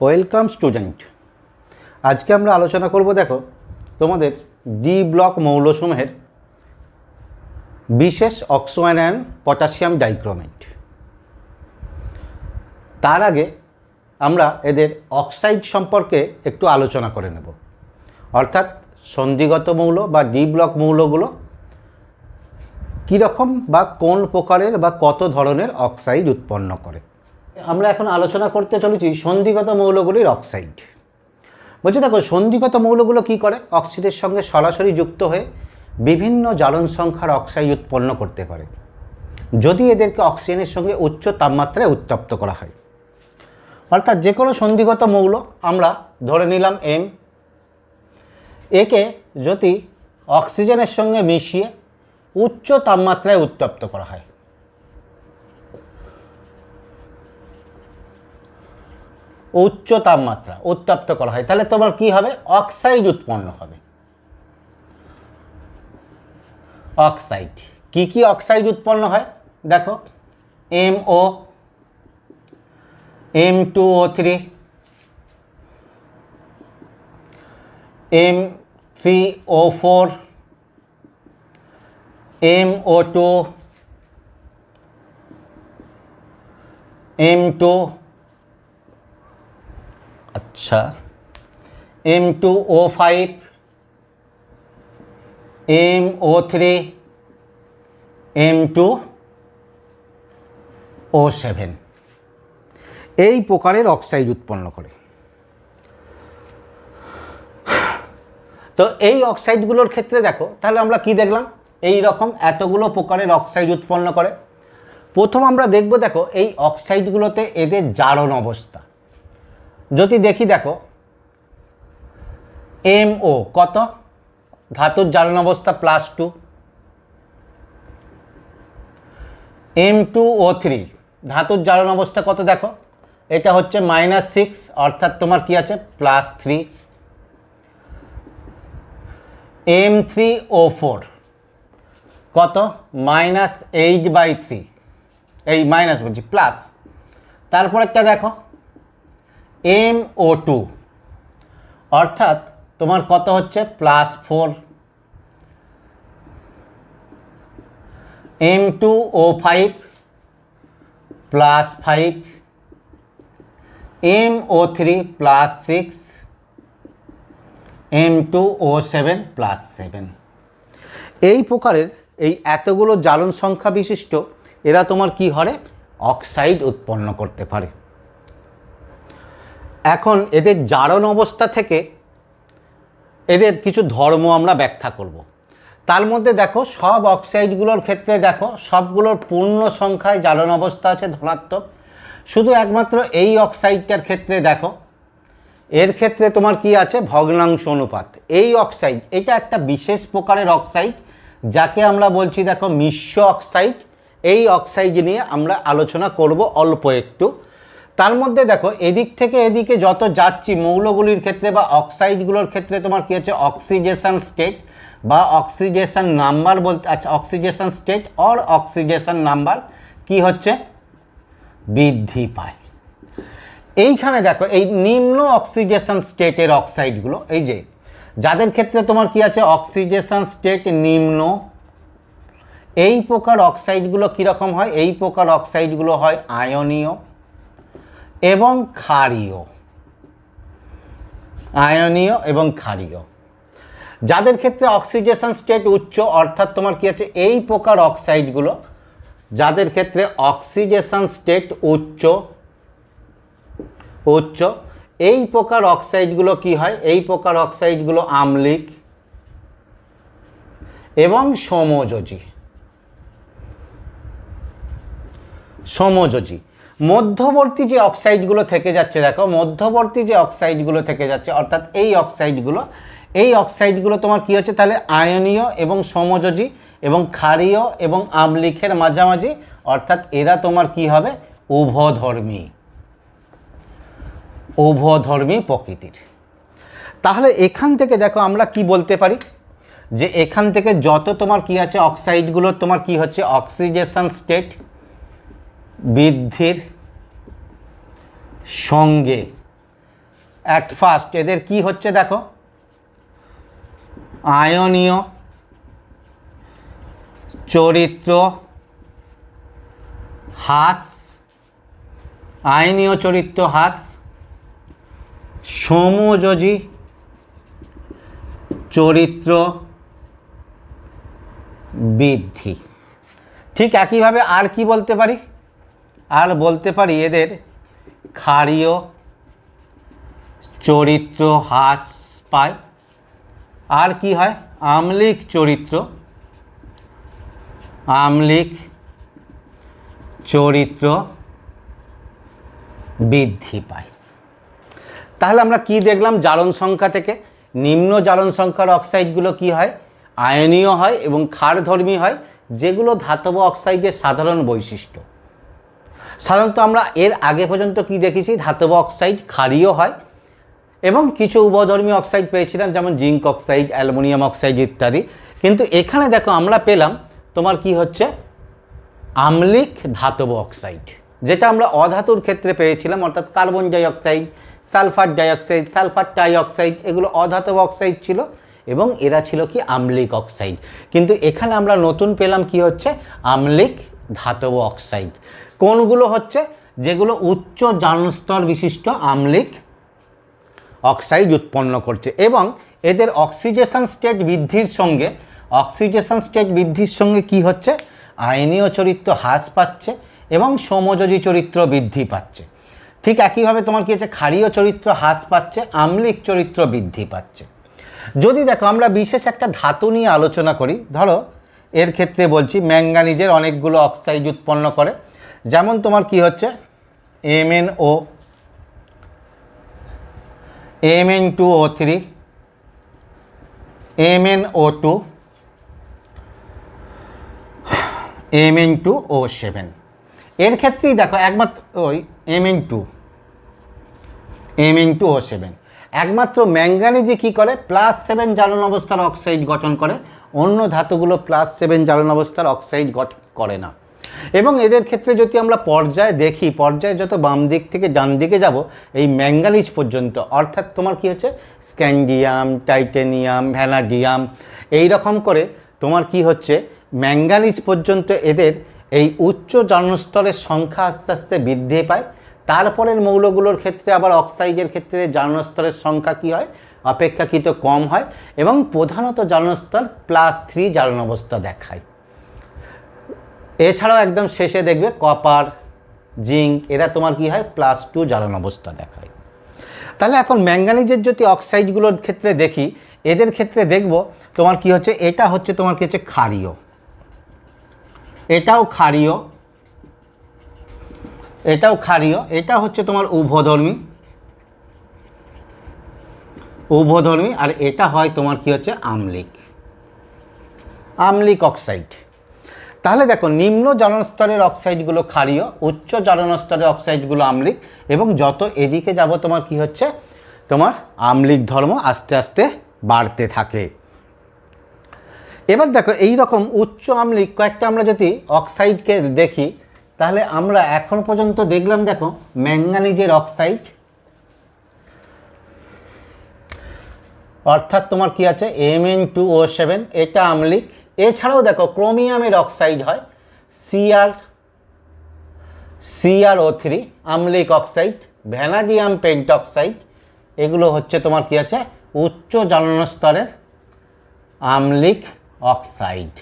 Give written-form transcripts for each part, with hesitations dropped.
Welcome student. আজকে আমরা আলোচনা করব দেখো তোমাদের ডি ব্লক মৌলসমূহের বিশেষ অক্সো আয়ন পটাশিয়াম ডাইক্রোমেট। তার আগে আমরা এদের অক্সাইড সম্পর্কে একটু আলোচনা করে নেব, অর্থাৎ সন্ধিগত মৌল বা ডি ব্লক মৌলগুলো কীরকম বা কোন প্রকারের বা কত ধরনের অক্সাইড উৎপন্ন করে। আমরা এখন আলোচনা করতে চলেছি সন্ধিগত মৌলগুলির অক্সাইড। বলছি দেখো, সন্ধিগত মৌলগুলো কি করে? অক্সিজেনের সঙ্গে সরাসরি যুক্ত হয়ে বিভিন্ন জারণ সংখ্যার অক্সাইড উৎপন্ন করতে পারে যদি এদেরকে অক্সিজেনের সঙ্গে উচ্চ তাপমাত্রায় উত্তপ্ত করা হয়। অর্থাৎ যে কোনো সন্ধিগত মৌল আমরা ধরে নিলাম এম, একে যদি অক্সিজেনের সঙ্গে মিশিয়ে উচ্চ তাপমাত্রায় উত্তপ্ত করা হয়, উচ্চ তাপমাত্রা উত্তপ্ত করা হয়, তাহলে তোমার কি হবে? অক্সাইড উৎপন্ন হবে। অক্সাইড কি কি অক্সাইড উৎপন্ন হয় দেখো, MO, M2O3, M3O4, MO2, M2, अच्छा, M2O5, MO3, M2O7 এই প্রকারের অক্সাইড উৎপন্ন করে। তো এই অক্সাইডগুলোর ক্ষেত্রে দেখো তাহলে আমরা কি দেখলাম, এই রকম এতগুলো প্রকারের অক্সাইড উৎপন্ন করে। প্রথম আমরা দেখব দেখো এই অক্সাইডগুলোতে এদের জারণ অবস্থা যদি দেখি, দেখো MO কত, ধাতুর জারণ অবস্থা +2, M2O3 ধাতুর জারণ অবস্থা কত দেখো, এটা হচ্ছে -6, অর্থাৎ তোমার কি আছে +3, M3O4 কত -8/3, এই মাইনাস বলছি প্লাস, তারপরেরটা দেখো MO2 অর্থাৎ তোমার কত হচ্ছে +4, M2O5 +5, MO3 +6, M2O7 +7। এই প্রকারের এই এতগুলো জারণ সংখ্যা বিশিষ্ট এরা তোমার কি হয়? অক্সাইড উৎপন্ন করতে পারে। এখন এদের জারণ অবস্থা থেকে এদের কিছু ধর্ম আমরা ব্যাখ্যা করব। তার মধ্যে দেখো সব অক্সাইডগুলোর ক্ষেত্রে দেখো সবগুলোর পূর্ণ সংখ্যায় জারণ অবস্থা আছে ধনাত্মক, শুধু একমাত্র এই অক্সাইডটার ক্ষেত্রে দেখো এর ক্ষেত্রে তোমার কি আছে? ভগ্নাংশ অনুপাত। এই অক্সাইড এটা একটা বিশেষ প্রকারের অক্সাইড যাকে আমরা বলছি দেখো মিশ্র অক্সাইড। এই অক্সাইড নিয়ে আমরা আলোচনা করব অল্প একটু। তার মধ্যে দেখো এদিক থেকে এদিকে যত যাচ্ছি মৌলগুলির ক্ষেত্রে বা অক্সাইডগুলোর ক্ষেত্রে তোমার কি হচ্ছে? অক্সিডেশন স্টেট বা অক্সিডেশন নাম্বার বলতে, আচ্ছা oxidation state or oxidation number কি হচ্ছে? বৃদ্ধি পায়। এইখানে দেখো এই নিম্ন অক্সিডেশন স্টেটের অক্সাইডগুলো, এই যে যাদের ক্ষেত্রে তোমার কি আছে? অক্সিডেশন স্টেট নিম্ন, এই প্রকার অক্সাইডগুলো কীরকম হয়? এই প্রকার অক্সাইডগুলো হয় আয়নীয় এবং ক্ষারীয়, আয়নীয় এবং ক্ষারীয়। যাদের ক্ষেত্রে অক্সিডেশন স্টেট উচ্চ, অর্থাৎ তোমার কি আছে? এই প্রকার অক্সাইডগুলো যাদের ক্ষেত্রে অক্সিডেশন স্টেট উচ্চ, উচ্চ এই প্রকার অক্সাইডগুলো কি হয়? এই প্রকার অক্সাইডগুলো আম্লিক এবং সমযোজী, সমযোজী। মধ্যবর্তী যে অক্সাইডগুলো থেকে যাচ্ছে দেখো, মধ্যবর্তী যে অক্সাইডগুলো থেকে যাচ্ছে অর্থাৎ এই অক্সাইডগুলো, এই অক্সাইডগুলো তোমার কি হচ্ছে? তাহলে আয়নীয় এবং সমযোজী এবং ক্ষারীয় এবং আম্লিকের মাঝামাঝি, অর্থাৎ এরা তোমার কি হবে? উভধর্মী, উভধর্মী প্রকৃতির। তাহলে এখান থেকে দেখো আমরা কি বলতে পারি যে এখান থেকে যত তোমার কি আছে অক্সাইডগুলো তোমার কি হচ্ছে? অক্সিডেশন স্টেট বৃদ্ধির সঙ্গে অ্যাট ফার্স্ট এদের কি হচ্ছে দেখো, আয়নীয় চরিত্র হ্রাস, আয়নীয় চরিত্র হ্রাস, সমযোজী চরিত্র বৃদ্ধি। ঠিক একইভাবে আর কি বলতে পারি, আর বলতে পারি এদের ক্ষারীয় চরিত্র হ্রাস পায়। আর কি হয়, আম্লিক চরিত্র, আম্লিক চরিত্র বৃদ্ধি পায়। তাহলে আমরা কি দেখলাম জারণ সংখ্যা থেকে, নিম্ন জারণ সংখ্যার অক্সাইডগুলো কি হয়, আয়নীয় হয় এবং ক্ষারধর্মী হয়, যেগুলো ধাতব অক্সাইডের সাধারণ বৈশিষ্ট্য। সাধারণত আমরা এর আগে পর্যন্ত কি দেখেছি, ধাতব অক্সাইড ক্ষারীয় হয় এবং কিছু উভধর্মী অক্সাইড পেয়েছিলাম, যেমন জিঙ্ক অক্সাইড, অ্যালুমিনিয়াম অক্সাইড ইত্যাদি। কিন্তু এখানে দেখো আমরা পেলাম তোমার কি হচ্ছে, আম্লিক ধাতব অক্সাইড, যেটা আমরা অধাতুর ক্ষেত্রে পেয়েছিলাম, অর্থাৎ carbon die oxide, sulphur dioxide, sulphur টাইঅক্সাইড, এগুলো অধাতব অক্সাইড ছিল এবং এরা ছিল কি আম্লিক অক্সাইড। কিন্তু এখানে আমরা নতুন পেলাম কি হচ্ছে, আম্লিক ধাতব অক্সাইড। কোনগুলো হচ্ছে, যেগুলো উচ্চ জারণস্তর বিশিষ্ট আম্লিক অক্সাইড উৎপন্ন করছে এবং এদের অক্সিডেশন স্টেট বৃদ্ধির সঙ্গে, অক্সিডেশন স্টেট বৃদ্ধির সঙ্গে কি হচ্ছে, আয়নীয় চরিত্র হ্রাস পাচ্ছে এবং সমযোজী চরিত্র বৃদ্ধি পাচ্ছে। ঠিক একইভাবে তোমার কি হচ্ছে, ক্ষারীয় চরিত্র হ্রাস পাচ্ছে, আম্লিক চরিত্র বৃদ্ধি পাচ্ছে। যদি দেখো আমরা বিশেষ একটা ধাতু নিয়ে আলোচনা করি, ধরো এর ক্ষেত্রে বলছি ম্যাঙ্গানিজের অনেকগুলো অক্সাইড উৎপন্ন করে, যেমন তোমার কি হচ্ছে MnO, Mn2O3, MnO2, Mn2O7। এর ক্ষেত্রেই দেখো একমাত্র ওই Mn2O7 একমাত্র ম্যাঙ্গানিজে কী করে, +7 জারণ অবস্থার অক্সাইড গঠন করে, অন্য ধাতুগুলো +7 জারণ অবস্থার অক্সাইড গঠন করে না। এবং এদের ক্ষেত্রে যদি আমরা পর্যায়ে দেখি, পর্যায়ে যত বাম দিক থেকে ডান দিকে যাব এই ম্যাঙ্গানিজ পর্যন্ত, অর্থাৎ তোমার কি হচ্ছে স্ক্যান্ডিয়াম, টাইটেনিয়াম, ভ্যানাডিয়াম, এই রকম করে তোমার কি হচ্ছে ম্যাঙ্গানিজ পর্যন্ত এদের এই উচ্চ জারণস্তরের সংখ্যা আস্তে আস্তে বৃদ্ধি পায়। তারপরের মৌলগুলোর ক্ষেত্রে আবার অক্সাইডের ক্ষেত্রে জারণস্তরের সংখ্যা কি হয়, অপেক্ষাকৃত কম হয় এবং প্রধানত জারণস্তর +3 জারণ অবস্থা দেখায়। এছাড়াও একদম শেষে দেখবে কপার, জিঙ্ক, এরা তোমার কি হয় +2 জারণ অবস্থা দেখায়। তাহলে এখন ম্যাঙ্গানিজের যদি অক্সাইডগুলোর ক্ষেত্রে দেখি, এদের ক্ষেত্রে দেখব তোমার কি হচ্ছে, এটা হচ্ছে তোমার কি হচ্ছে ক্ষারীয়, এটাও ক্ষারীয়, এটাও ক্ষারীয়, এটা হচ্ছে তোমার উভধর্মী, উভধর্মী, আর এটা হয় তোমার কি হচ্ছে আম্লিক, আম্লিক অক্সাইড। তাহলে দেখো নিম্ন জারণস্তরের অক্সাইডগুলো ক্ষারীয়, উচ্চ জারণস্তরের অক্সাইডগুলো আম্লিক, এবং যত এদিকে যাব তোমার কি হচ্ছে, তোমার আম্লিক ধর্ম আস্তে আস্তে বাড়তে থাকে। এবার দেখো এই রকম উচ্চ আম্লিক কয়েকটা আমরা যদি অক্সাইডকে দেখি, তাহলে আমরা এখন পর্যন্ত দেখলাম দেখো ম্যাঙ্গানিজের অক্সাইড, অর্থাৎ তোমার কি আছে Mn2O7, এটা আম্লিক। এছাড়াও দেখো ক্রোমিয়ামের অক্সাইড হয় CrO3, আম্লিক অক্সাইড, ভ্যানাডিয়াম পেন্টঅক্সাইড, এগুলো হচ্ছে তোমার কি আছে উচ্চ জারণস্তরের আম্লিক অক্সাইড।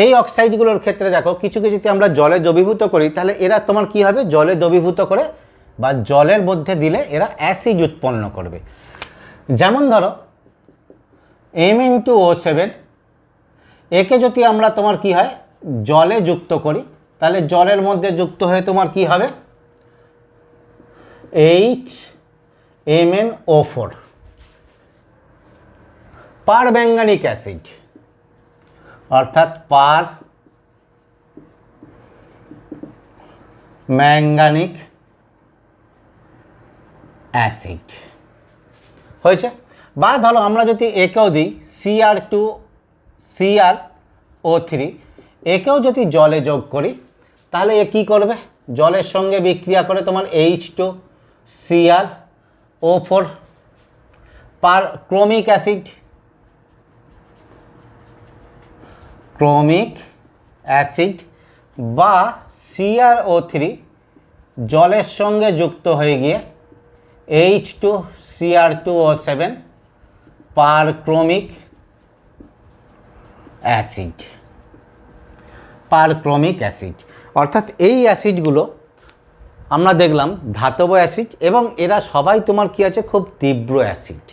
এই অক্সাইডগুলোর ক্ষেত্রে দেখো কিছু কিছুতে আমরা জলে দ্রবীভূত করি, তাহলে এরা তোমার কি হবে, জলে দ্রবীভূত করে বা জলের মধ্যে দিলে এরা অ্যাসিড উৎপন্ন করবে। যেমন ধরো Mn2O7, একে যদি আমরা তোমার কি হয় জলে যুক্ত করি, তাহলে জলের মধ্যে যুক্ত হয়ে তোমার কি হবে HMnO4, পার ম্যাঙ্গানিক অ্যাসিড, অর্থাৎ পার ম্যাঙ্গানিক অ্যাসিড হয়েছে। বা ধরো আমরা যদি একেও দিই CrO3, একেও যদি জলে যোগ করি, তাহলে এ কী করবে, জলের সঙ্গে বিক্রিয়া করে তোমার H2Cr O4 পার ক্রোমিক অ্যাসিড, ক্রোমিক অ্যাসিড বা CrO3 জলের সঙ্গে যুক্ত হয়ে গিয়ে H2Cr2O7 পার ক্রোমিক অ্যাসিড, পার ক্রোমিক অ্যাসিড। অর্থাৎ এই অ্যাসিডগুলো আমরা দেখলাম ধাতব অ্যাসিড এবং এরা সবাই তোমার কি আছে, খুব তীব্র অ্যাসিড।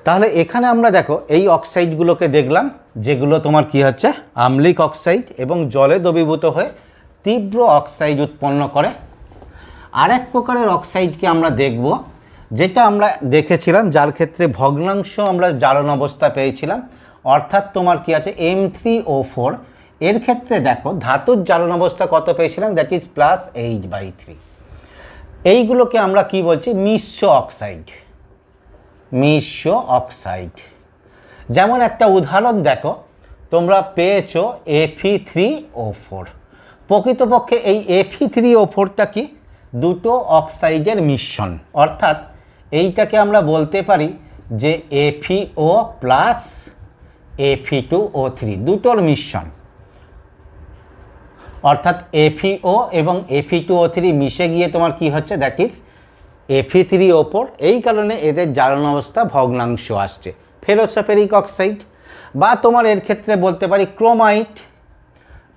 তাহলে এখানে আমরা দেখো এই অক্সাইডগুলোকে দেখলাম যেগুলো তোমার কি হচ্ছে আম্লিক অক্সাইড এবং জলে দ্রবীভূত হয়ে তীব্র অক্সাইড উৎপন্ন করে। আরেক প্রকারের অক্সাইডকে আমরা দেখব, যেটা আমরা দেখেছিলাম যার ক্ষেত্রে ভগ্নাংশ আমরা জারণ অবস্থা পেয়েছিলাম, অর্থাৎ তোমার কি আছে M3O4। এর ক্ষেত্রে দেখো ধাতুর জারণ অবস্থা কত পেয়েছিলাম, দ্যাট ইজ +8/3। এইগুলোকে আমরা কি বলছি, মিশ্র অক্সাইড, মিশ্র অক্সাইড। যেমন একটা উদাহরণ দেখো, তোমরা পেয়েছো Fe3O4। প্রকৃতপক্ষে এই Fe3O4টা কি, দুটো অক্সাইডের মিশ্রণ, অর্থাৎ এইটাকে আমরা বলতে পারি যে FeO প্লাস Fe2O3 দুটোর মিশ্রণ। অর্থাৎ FeO এবং Fe2O3 মিশে গিয়ে তোমার কি হচ্ছে, দ্যাট ইজ Fe3O4। এই কারণে এদের জারণ অবস্থা ভগ্নাংশ আসছে, ফেরোসোফেরিক অক্সাইড। বা তোমার এর ক্ষেত্রে বলতে পারি ক্রোমাইট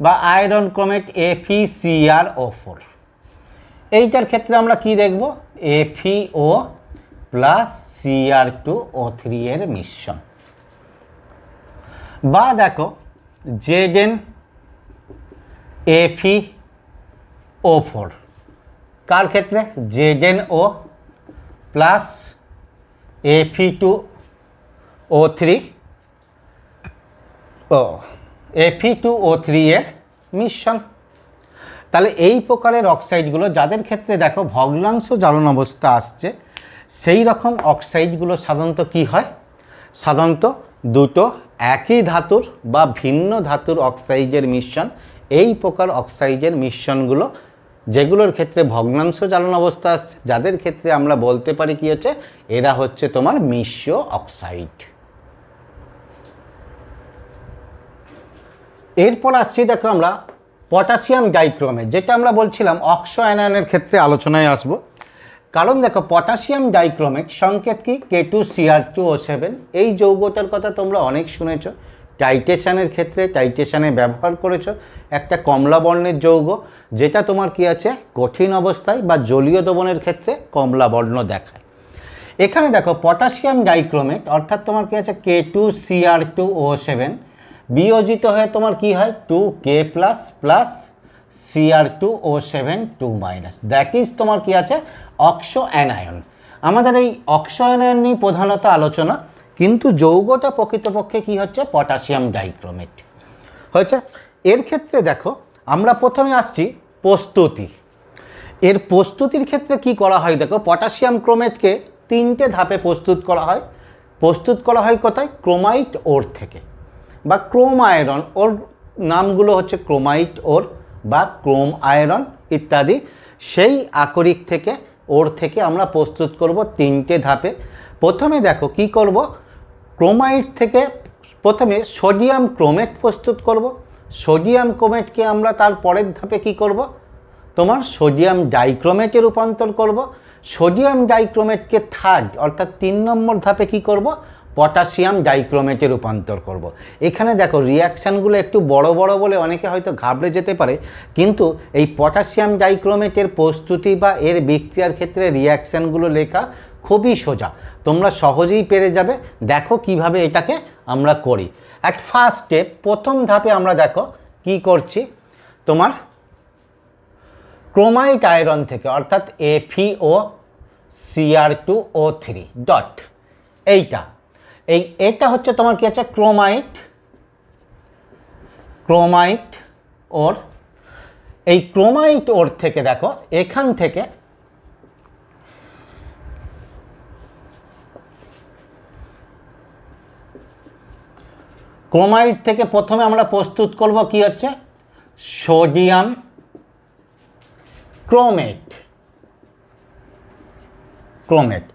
বা আয়রন ক্রোমেট FeCrO4। এইটার ক্ষেত্রে আমরা কি দেখব, FeO প্লাস Cr2O3 এর মিশ্রণ। বা দেখো ZnFeO4, কার ক্ষেত্রে, ZnO প্লাস Fe2O3 Fe2O3 এর মিশ্রণ। তাহলে এই প্রকারের অক্সাইডগুলো যাদের ক্ষেত্রে দেখো ভগ্নাংশ জারণ অবস্থা আসছে, সেই রকম অক্সাইডগুলো সাধারণত কি হয়, সাধারণত দুটো একই ধাতুর বা ভিন্ন ধাতুর অক্সাইডের মিশ্রণ। এই প্রকার অক্সাইডের মিশ্রণগুলো যেগুলোর ক্ষেত্রে ভগ্নাংশ জারণ অবস্থা আসছে, যাদের ক্ষেত্রে আমরা বলতে পারি কি হচ্ছে, এরা হচ্ছে তোমার মিশ্র অক্সাইড। এরপর আসছি দেখো আমরা পটাশিয়াম ডাইক্রোমেট, যেটা আমরা বলছিলাম অক্সো অ্যানায়নের ক্ষেত্রে আলোচনায় আসব। কারণ দেখো পটাশিয়াম ডাইক্রোমেট সংকেত কি, K2Cr2O7। এই যৌগটার কথা তোমরা অনেক শুনেছো, টাইটেশনের ক্ষেত্রে টাইটেশনে ব্যবহার করেছো। একটা কমলা বর্ণের যৌগ, যেটা তোমার কি আছে কঠিন অবস্থায় বা জলীয় দ্রবণের ক্ষেত্রে কমলা বর্ণ দেখায়। এখানে দেখো পটাশিয়াম ডাইক্রোমেট অর্থাৎ তোমার কি আছে K2Cr2O7 বিয়োজিত হয়ে তোমার কি হয় 2K plus plus Cr2O7 2-, that is তোমার কি আছে অক্সো অ্যানায়ন। আমাদের এই অক্সো অ্যানায়ন নিয়ে প্রধানত আলোচনা, কিন্তু যৌগটা প্রকৃতপক্ষে কি হচ্ছে, পটাশিয়াম ডাইক্রোমেট হয়েছে। এর ক্ষেত্রে দেখো আমরা প্রথমে আসছি প্রস্তুতি। এর প্রস্তুতির ক্ষেত্রে কি করা হয়, দেখো পটাশিয়াম ক্রোমেটকে 3টে ধাপে প্রস্তুত করা হয়। প্রস্তুত করা হয় কোথায়, ক্রোমাইট ওর থেকে বা ক্রোম আয়রন ওর, নামগুলো হচ্ছে ক্রোমাইট ওর বা ক্রোম আয়রন ইত্যাদি। সেই আকরিক থেকে ওর থেকে আমরা প্রস্তুত করব 3টে ধাপে। প্রথমে দেখো কি করব, ক্রোমাইট থেকে প্রথমে সোডিয়াম ক্রোমেট প্রস্তুত করব। সোডিয়াম ক্রোমেটকে আমরা তার পরের ধাপে কি করব, তোমার সোডিয়াম ডাইক্রোমেটে রূপান্তর করব। সোডিয়াম ডাইক্রোমেটকে থার্ড অর্থাৎ 3 নম্বর ধাপে কি করব, পটাশিয়াম ডাইক্রোমেটে রূপান্তর করব। এখানে দেখো রিয়াকশানগুলো একটু বড় বড় বলে অনেকে হয়তো ঘাবড়ে যেতে পারে, কিন্তু এই পটাশিয়াম ডাইক্রোমেটের প্রস্তুতি বা এর বিক্রিয়ার ক্ষেত্রে রিয়াকশানগুলো লেখা খুবই সোজা, তোমরা সহজেই পেরে যাবে। দেখো কিভাবে এটাকে আমরা করি। অ্যাট ফার্স্ট স্টেপ, প্রথম ধাপে আমরা দেখো কি করছি, তোমার ক্রোমাইট আয়রন থেকে অর্থাৎ FeOCr2O3 ডট, এইটা হচ্ছে তোমার কি আছে ক্রোমাইট ওর। এই ক্রোমাইট ওর থেকে দেখো এখান থেকে ক্রোমাইট থেকে প্রথমে আমরা প্রস্তুত করব কি হচ্ছে সোডিয়াম ক্রোমেট। ক্রোমেট।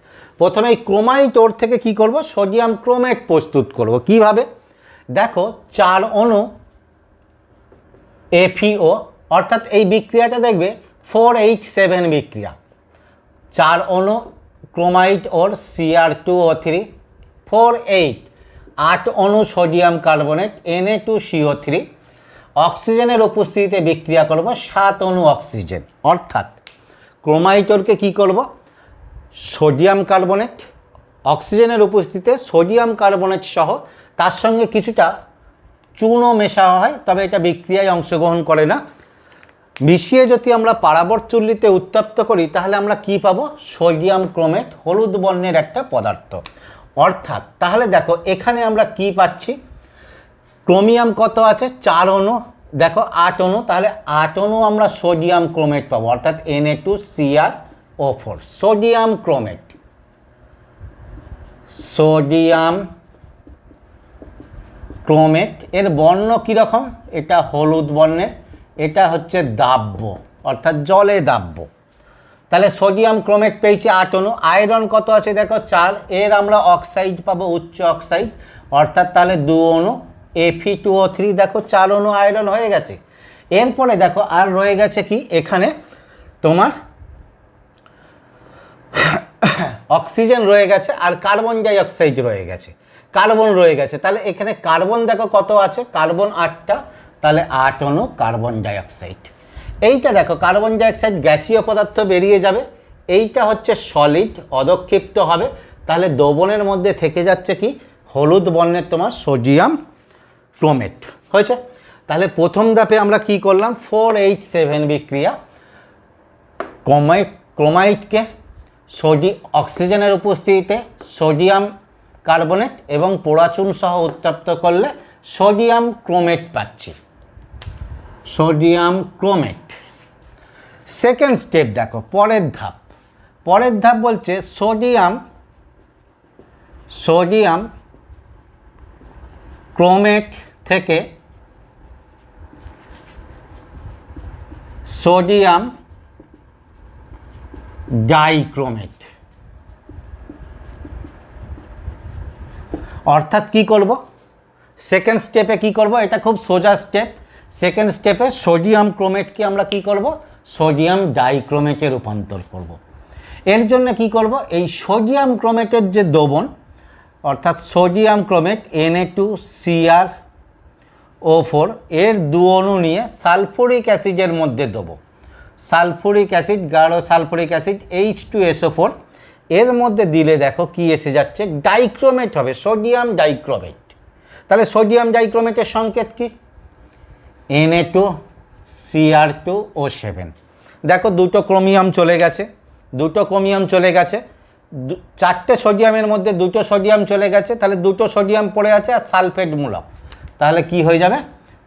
প্রথমে এই ক্রোমাইট ওর থেকে কি করব, সোডিয়াম ক্রোমেট প্রস্তুত করব। কিভাবে দেখো, 4 অণু FeO, অর্থাৎ এই বিক্রিয়াটা দেখবে 4H7 বিক্রিয়া। 4 অণু ক্রোমাইট ওর Cr2O3, 4H, 8 অণু সোডিয়াম কার্বনেট Na2CO3, অক্সিজেনের উপস্থিতিতে বিক্রিয়া করব 7 অণু অক্সিজেন। অর্থাৎ ক্রোমাইটরকে কি করব, সোডিয়াম কার্বনেট, অক্সিজেনের উপস্থিতিতে সোডিয়াম কার্বনেট সহ তার সঙ্গে কিছুটা চূর্ণ মেশা হয়, তবে এটা বিক্রিয়ায় অংশগ্রহণ করে না। মিশিয়ে যদি আমরা পারাবর্ত চুল্লিতে উত্তপ্ত করি তাহলে আমরা কি পাবো, সোডিয়াম ক্রোমেট, হলুদ বর্ণের একটা পদার্থ। অর্থাৎ তাহলে দেখো এখানে আমরা কি পাচ্ছি, ক্রোমিয়াম কত আছে, 4 অণু, দেখো 8 অণু, তাহলে 8 অণু আমরা সোডিয়াম ক্রোমেট পাবো, অর্থাৎ Na2Cr O4, sodium chromate. Sodium chromate এর বর্ণ কীরকম, এটা হলুদ বর্ণের, এটা হচ্ছে দাব্য, অর্থাৎ জলে দাব্য। তাহলে সোডিয়াম ক্রোমেট পেয়েছি 8 অণু। আয়রন কত আছে দেখো 4, এর আমরা অক্সাইড পাবো, উচ্চ অক্সাইড, অর্থাৎ তাহলে 2 অণু Fe2O3, দেখো 4 অণু আয়রন হয়ে গেছে। এরপরে দেখো আর রয়ে গেছে কি, এখানে তোমার অক্সিজেন রয়ে গেছে আর কার্বন ডাই অক্সাইড রয়ে গেছে, কার্বন রয়ে গেছে। তাহলে এখানে কার্বন দেখো কত আছে, কার্বন 8টা, তাহলে 8 অণু কার্বন ডাই অক্সাইড। এইটা দেখো কার্বন ডাই অক্সাইড গ্যাসীয় পদার্থ বেরিয়ে যাবে, এইটা হচ্ছে সলিড, অদক্ষিপ্ত হবে, তাহলে দ্রবণের মধ্যে থেকে যাচ্ছে কি, হলুদ বর্ণের তোমার সোডিয়াম ক্রোমেট হয়েছে। তাহলে প্রথম ধাপে আমরা কি করলাম, 4H7 বিক্রিয়া, ক্রোমাইটকে অক্সিজেনের উপস্থিতিতে সোডিয়াম কার্বনেট এবং পোড়াচুন সহ উত্তপ্ত করলে সোডিয়াম ক্রোমেট পাচ্ছি, সোডিয়াম ক্রোমেট। সেকেন্ড স্টেপ দেখো, পরের ধাপ বলছে সোডিয়াম ক্রোমেট থেকে সোডিয়াম ডাইক্রোমেট। অর্থাৎ কি করব, সেকেন্ড স্টেপে কি করব, এটা খুব সোজা স্টেপ। সেকেন্ড স্টেপে সোডিয়াম ক্রোমেটকে আমরা কি করব, সোডিয়াম ডাইক্রোমেটে রূপান্তর করব। এর জন্য কি করব, এই সোডিয়াম ক্রোমেটের যে দ্রবণ, অর্থাৎ সোডিয়াম ক্রোমেট Na2Cr O4, এর 2 অণু নিয়ে সালফুরিক অ্যাসিডের মধ্যে দেবো। সালফুরিক অ্যাসিড, গাঢ় সালফুরিক অ্যাসিড H2SO4, এর মধ্যে দিলে দেখো কি এসে যাচ্ছে, ডাইক্রোমেট হবে, সোডিয়াম ডাইক্রোমেট। তাহলে সোডিয়াম ডাইক্রোমেটের সংকেত কি, Na2Cr2O7। দেখো দুটো ক্রোমিয়াম চলে গেছে, 4টে সোডিয়ামের মধ্যে 2টো সোডিয়াম চলে গেছে, তাহলে 2টো সোডিয়াম পড়ে আছে আর সালফেট মূলক, তাহলে কি হয়ে যাবে,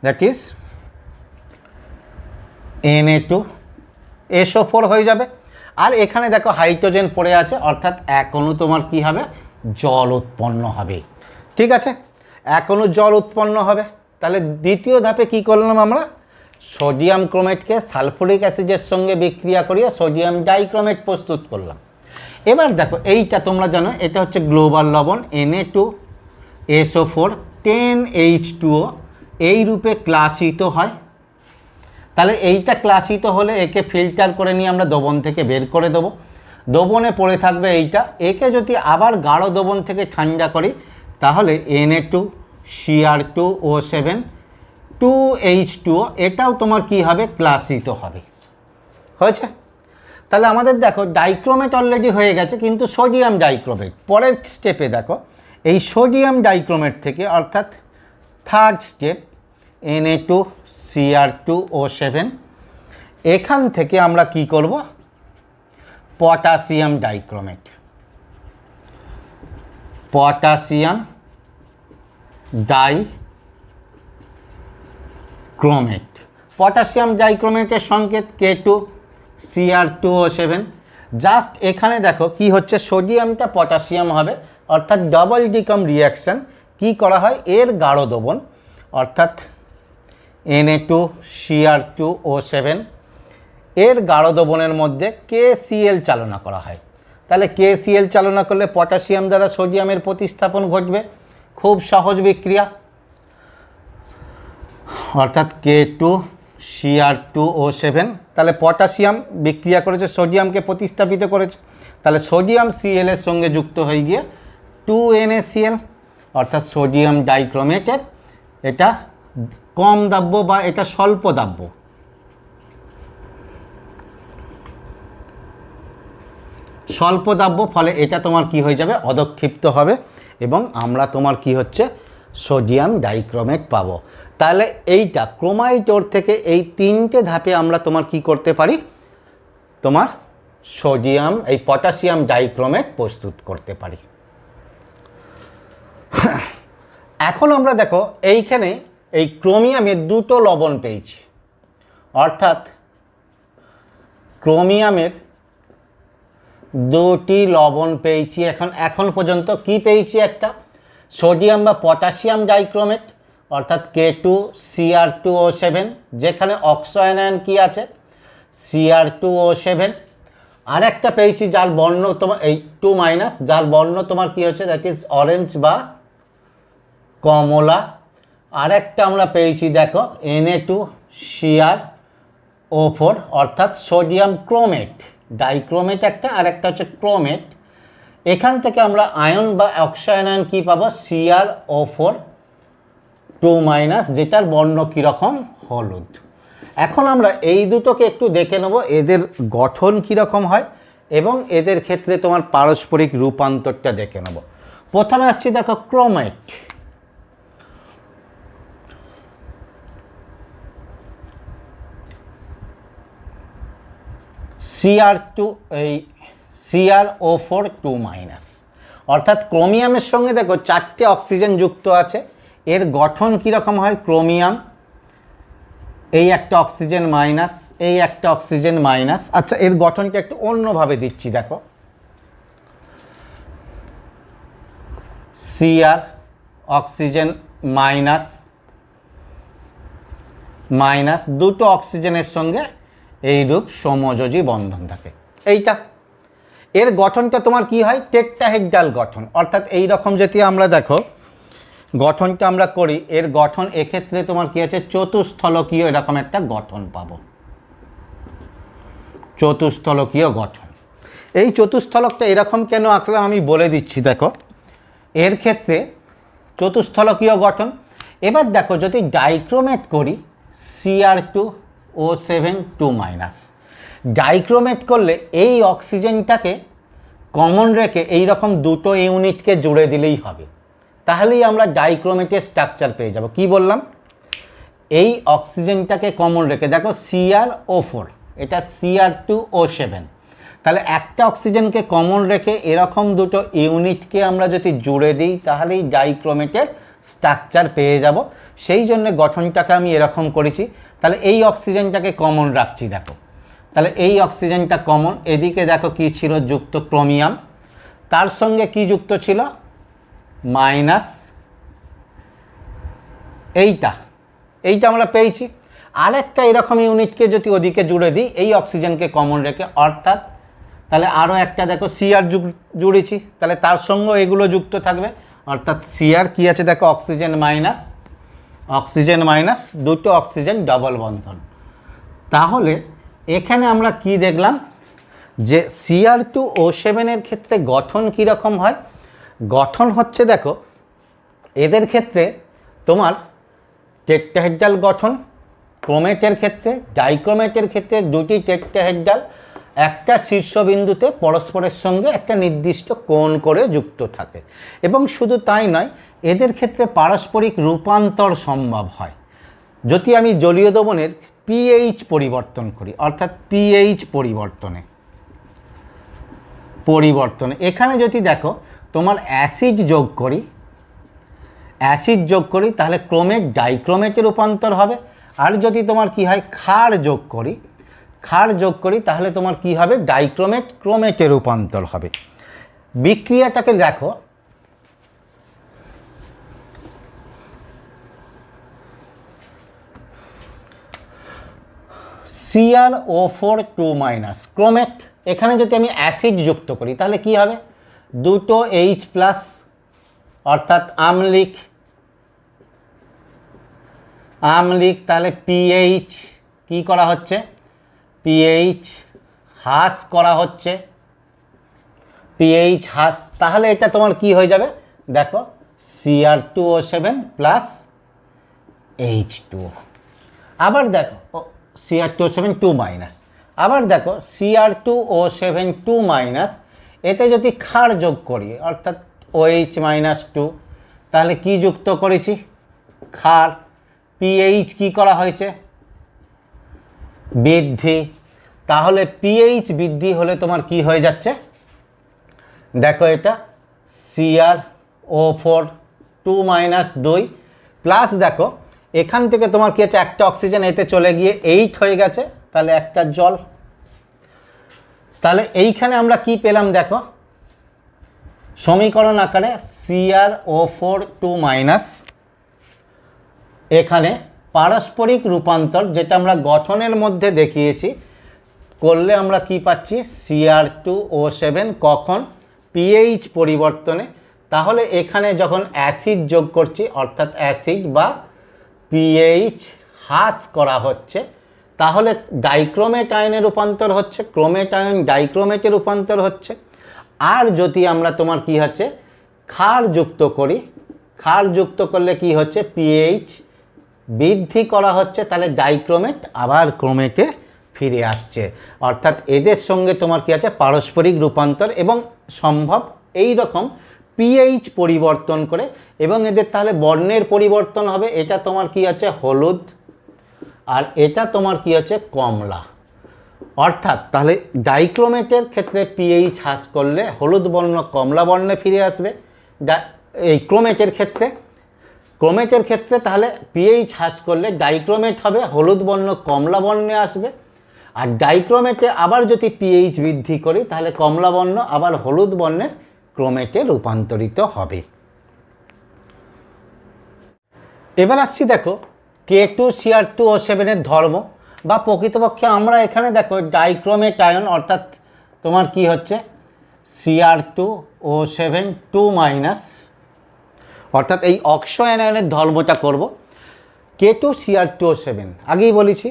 দ্যাট ইজ Na2SO4 হয়ে যাবে। আর এখানে দেখো হাইড্রোজেন পড়ে আছে, অর্থাৎ 1 অণু তোমার কি হবে, জল উৎপন্ন হবে। ঠিক আছে, 1 অণু জল উৎপন্ন হবে। তাহলে দ্বিতীয় ধাপে কি করলাম আমরা, সোডিয়াম ক্রোমেটকে সালফুরিক অ্যাসিডের সঙ্গে বিক্রিয়া করিয়ে সোডিয়াম ডাইক্রোমেট প্রস্তুত করলাম। এবার দেখো এইটা তোমরা জানো, এটা হচ্ছে গ্লোবাল লবণ Na2SO4 10H2O, এই রূপে ক্লাসিত হয়। তাহলে এইটা ক্লাসিত হলে একে ফিল্টার করে নিয়ে আমরা দ্রবণ থেকে বের করে দেবো। দ্রবণে পড়ে থাকবে এইটা, একে যদি আবার গাঢ় দ্রবণ থেকে ঠান্ডা করি তাহলে Na2Cr2O7 2H2O, এটাও তোমার কি হবে, ক্লাসিত হবে। হয়েছে। তাহলে আমাদের দেখো ডাইক্রোমেট অলরেডি হয়ে গেছে, কিন্তু সোডিয়াম ডাইক্রোমেট পরের স্টেপে দেখো, এই সোডিয়াম ডাইক্রোমেট থেকে, অর্থাৎ থার্ড স্টেপ Na2Cr2O7, এখান থেকে আমরা কি করব, potassium dichromate, potassium dichromate. Potassium ডাইক্রোমেটের সংকেত K2Cr2O7। জাস্ট এখানে দেখো কি হচ্ছে, সোডিয়ামটা পটাশিয়াম হবে, অর্থাৎ ডবল ডিকম রিয়াকশান কি করা হয়, এর গাঢ় দ্রবণ অর্থাৎ Na2Cr2O7 এর গাঢ় দ্রবণের মধ্যে KCl চালনা করা হয়। তাহলে KCl চালনা করলে পটাশিয়াম দ্বারা সোডিয়ামের প্রতিস্থাপন ঘটবে, খুব সহজ বিক্রিয়া, অর্থাৎ K2Cr2O7। তাহলে পটাশিয়াম বিক্রিয়া করেছে, সোডিয়ামকে প্রতিস্থাপিত করেছে, তাহলে সোডিয়াম Cl এর সঙ্গে যুক্ত হয়ে গিয়ে 2NaCl, অর্থাৎ সোডিয়াম ডাইক্রোমেটের এটা কম দাব্য বা এটা স্বল্প দাব্য। স্বল্প দাব্য, ফলে এটা তোমার কি হয়ে যাবে, অদক্ষিপ্ত হবে এবং আমরা তোমার কি হচ্ছে সোডিয়াম ডাইক্রোমেট পাবো। তাহলে এইটা ক্রোমাইট ওর থেকে এই তিনটে ধাপে আমরা তোমার কি করতে পারি, তোমার সোডিয়াম এই পটাশিয়াম ডাইক্রোমেট প্রস্তুত করতে পারি। এখন আমরা দেখো এইখানে এই ক্রোমিয়ামের দুটো লবণ পেয়েছি, অর্থাৎ ক্রোমিয়ামের দুটি লবণ পেয়েছি। এখন পর্যন্ত কি পেয়েছি, একটা সোডিয়াম বা পটাশিয়াম ডাইক্রোমেট অর্থাৎ K2Cr2O7, যেখানে অক্সো আয়ন কি আছে Cr2O7, আর একটা পেয়েছি যার বর্ণ তোমার এই 2- যার বর্ণ তোমার কি হচ্ছে, দ্যাট ইজ অরেঞ্জ বা কমলা। আর একটা আমরা পেয়েছি দেখো Na2Cr4 অর্থাৎ সোডিয়াম ক্রোমেট, ডাইক্রোমেট একটা আর একটা হচ্ছে ক্রোমেট। এখান থেকে আমরা আয়ন বা অক্সো আয়ন কি পাবো, Cr4 2-, যেটার বর্ণ কীরকম, হলুদ। এখন আমরা এই দুটোকে একটু দেখে নেব এদের গঠন কীরকম হয় এবং এদের ক্ষেত্রে তোমার পারস্পরিক রূপান্তরটা দেখে নেব। প্রথমে আসছি দেখো ক্রোমেট, Cr4 2-, অর্থাৎ ক্রোমিয়ামের সঙ্গে দেখো 4টে অক্সিজেন যুক্ত আছে। এর গঠন কীরকম হয়, ক্রোমিয়াম এই একটা অক্সিজেন মাইনাস, এই একটা অক্সিজেন মাইনাস। আচ্ছা, এর গঠনটা একটু অন্যভাবে দিচ্ছি দেখো, Cr অক্সিজেন মাইনাস মাইনাস, দুটো অক্সিজেনের সঙ্গে এইরূপ সমযোজী বন্ধন থাকে। এইটা এর গঠনটা তোমার কি হয়, টেট্রাহেড্রাল গঠন, অর্থাৎ এই রকম যদি আমরা দেখো গঠনটা আমরা করি, এর গঠন এক্ষেত্রে তোমার কি আছে, চতুস্থলকীয় এরকম একটা গঠন পাবো, চতুস্থলকীয় গঠন। এই চতুস্থলকটা এরকম কেন আঁকলাম আমি বলে দিচ্ছি দেখো, এর ক্ষেত্রে চতুস্থলকীয় গঠন। এবার দেখো যদি ডাইক্রোমেট করি Cr2O7 2-, ডাইক্রোমেট করলে এই অক্সিজেনটাকে কমন রেখে এই রকম দুটো ইউনিটকে জুড়ে দিলেই হবে, তাহলেই আমরা ডাইক্রোমেটের স্ট্রাকচার পেয়ে যাব। কি বললাম, এই অক্সিজেনটাকে কমন রেখে দেখো Cr4 এটা Cr2O7, তাহলে একটা অক্সিজেনকে কমন রেখে এরকম দুটো ইউনিটকে আমরা যদি জুড়ে দিই তাহলেই ডাইক্রোমেটের স্ট্রাকচার পেয়ে যাব। সেই জন্য গঠনটাকে আমি এরকম করেছি। তাহলে এই অক্সিজেনটাকে কমন রাখছি দেখো, তাহলে এই অক্সিজেনটা কমন, এদিকে দেখো কি ছিল যুক্ত ক্রোমিয়াম, তার সঙ্গে কি যুক্ত ছিল মাইনাস, এইটা আমরা পেয়েছি। আরেকটা এরকম ইউনিটকে যদি ওদিকে জুড়ে দিই এই অক্সিজেনকে কমন রেখে, অর্থাৎ তাহলে আরও একটা দেখো Cr জুড়েছি, তাহলে তার সঙ্গেও এগুলো যুক্ত থাকবে, অর্থাৎ Cr কি আছে দেখো অক্সিজেন মাইনাস, দুটো অক্সিজেন ডবল বন্ধন। তাহলে এখানে আমরা কি দেখলাম যে Cr2O7 এর ক্ষেত্রে গঠন কীরকম হয়, গঠন হচ্ছে দেখো এদের ক্ষেত্রে তোমার টেট্রাহেড্রাল গঠন, ক্রোমেটের ক্ষেত্রে, ডাইক্রোমেটের ক্ষেত্রে দুটি টেট্রাহেড্রাল একটা শীর্ষবিন্দুতে পরস্পরের সঙ্গে একটা নির্দিষ্ট কোণ করে যুক্ত থাকে। এবং শুধু তাই নয়, এদের ক্ষেত্রে পারস্পরিক রূপান্তর সম্ভব হয় যদি আমি জলীয় দ্রবণের পিএইচ পরিবর্তন করি, অর্থাৎ পিএইচ পরিবর্তনে এখানে যদি দেখো তোমার অ্যাসিড যোগ করি তাহলে ক্রোমেট ডাইক্রোমেটে রূপান্তর হবে। আর যদি তোমার কি হয় ক্ষার যোগ করি তাহলে তোমার কি হবে ডাইক্রোমেট ক্রোমেটে রূপান্তর হবে। বিক্রিয়াটাকে দেখো, Cr4 2-, ক্রোমেট এখানে যদি আমি অ্যাসিড যুক্ত করি তাহলে কি হবে, দুটো H প্লাস অর্থাৎ আম্লিক, তাহলে পিএইচ কি করা হচ্ছে, পিএইচ হ্রাস করা হচ্ছে, পিএইচ হ্রাস, তাহলে এটা তোমার কি হয়ে যাবে দেখো Cr2O7 প্লাস H2O। আবার দেখো Cr2O7 2 মাইনাস, আবার দেখো Cr2O7 2 মাইনাস, এতে যদি ক্ষার যোগ করি অর্থাৎ OH মাইনাস 2, তাহলে কি যুক্ত করেছি, ক্ষার, পিএইচ কি করা হয়েছে, বৃদ্ধি, তাহলে পিএইচ বৃদ্ধি হলে তোমার কি হয়ে যাচ্ছে দেখো এটা Cr2O4 2 মাইনাস 2 প্লাস দেখো এখান থেকে তোমার কি আছে, একটা অক্সিজেন এতে চলে গিয়ে 8 হয়ে গেছে, তাহলে একটা জল। তাহলে এইখানে আমরা কি পেলাম দেখো সমীকরণ আকারে Cr2O4 2 মাইনাস, এখানে পারস্পরিক রূপান্তর যেটা আমরা গঠনের মধ্যে দেখিয়েছি করলে আমরা কি পাচ্ছি Cr2O7 কখন পিএইচ পরিবর্তনে, তাহলে এখানে যখন অ্যাসিড যোগ করছি অর্থাৎ অ্যাসিড বা পিএইচ হ্রাস করা হচ্ছে, তাহলে ডাইক্রোমেট আয়নে রূপান্তর হচ্ছে, ক্রোমেট আয়ন ডাইক্রোমেটে রূপান্তর হচ্ছে। আর যদি আমরা তোমার কি হচ্ছে ক্ষার যুক্ত করি, ক্ষার যুক্ত করলে কি হচ্ছে পিএইচ বৃদ্ধি করা হচ্ছে, তাহলে ডাইক্রোমেট আবার ক্রোমেটে ফিরে আসছে, অর্থাৎ এদের সঙ্গে তোমার কি আছে পারস্পরিক রূপান্তর এবং সম্ভব এই রকম পিএইচ পরিবর্তন করে, এবং এদের তাহলে বর্ণের পরিবর্তন হবে, এটা তোমার কি আছে হলুদ আর এটা তোমার কি আছে কমলা, অর্থাৎ তাহলে ডাইক্রোমেটের ক্ষেত্রে পিএইচ হ্রাস করলে হলুদ বর্ণ কমলা বর্ণে ফিরে আসবে, এই ক্রোমেটের ক্ষেত্রে তাহলে পিএইচ হ্রাস করলে ডাইক্রোমেট হবে হলুদ বর্ণ কমলা বর্ণে আসবে, আর ডাইক্রোমেটে আবার যদি পিএইচ বৃদ্ধি করি তাহলে কমলা বর্ণ আবার হলুদ বর্ণের ক্রোমেটে রূপান্তরিত হবে। এবার আসছি দেখো K2Cr2O7 এর ধর্ম, বা প্রকৃতপক্ষে আমরা এখানে দেখো ডাইক্রোমেট আয়ন অর্থাৎ তোমার কি হচ্ছে Cr2O7 2 মাইনাস, অর্থাৎ এই অক্সো অ্যানায়নের ধর্মটা করব। K2Cr2O7 আগেই বলেছি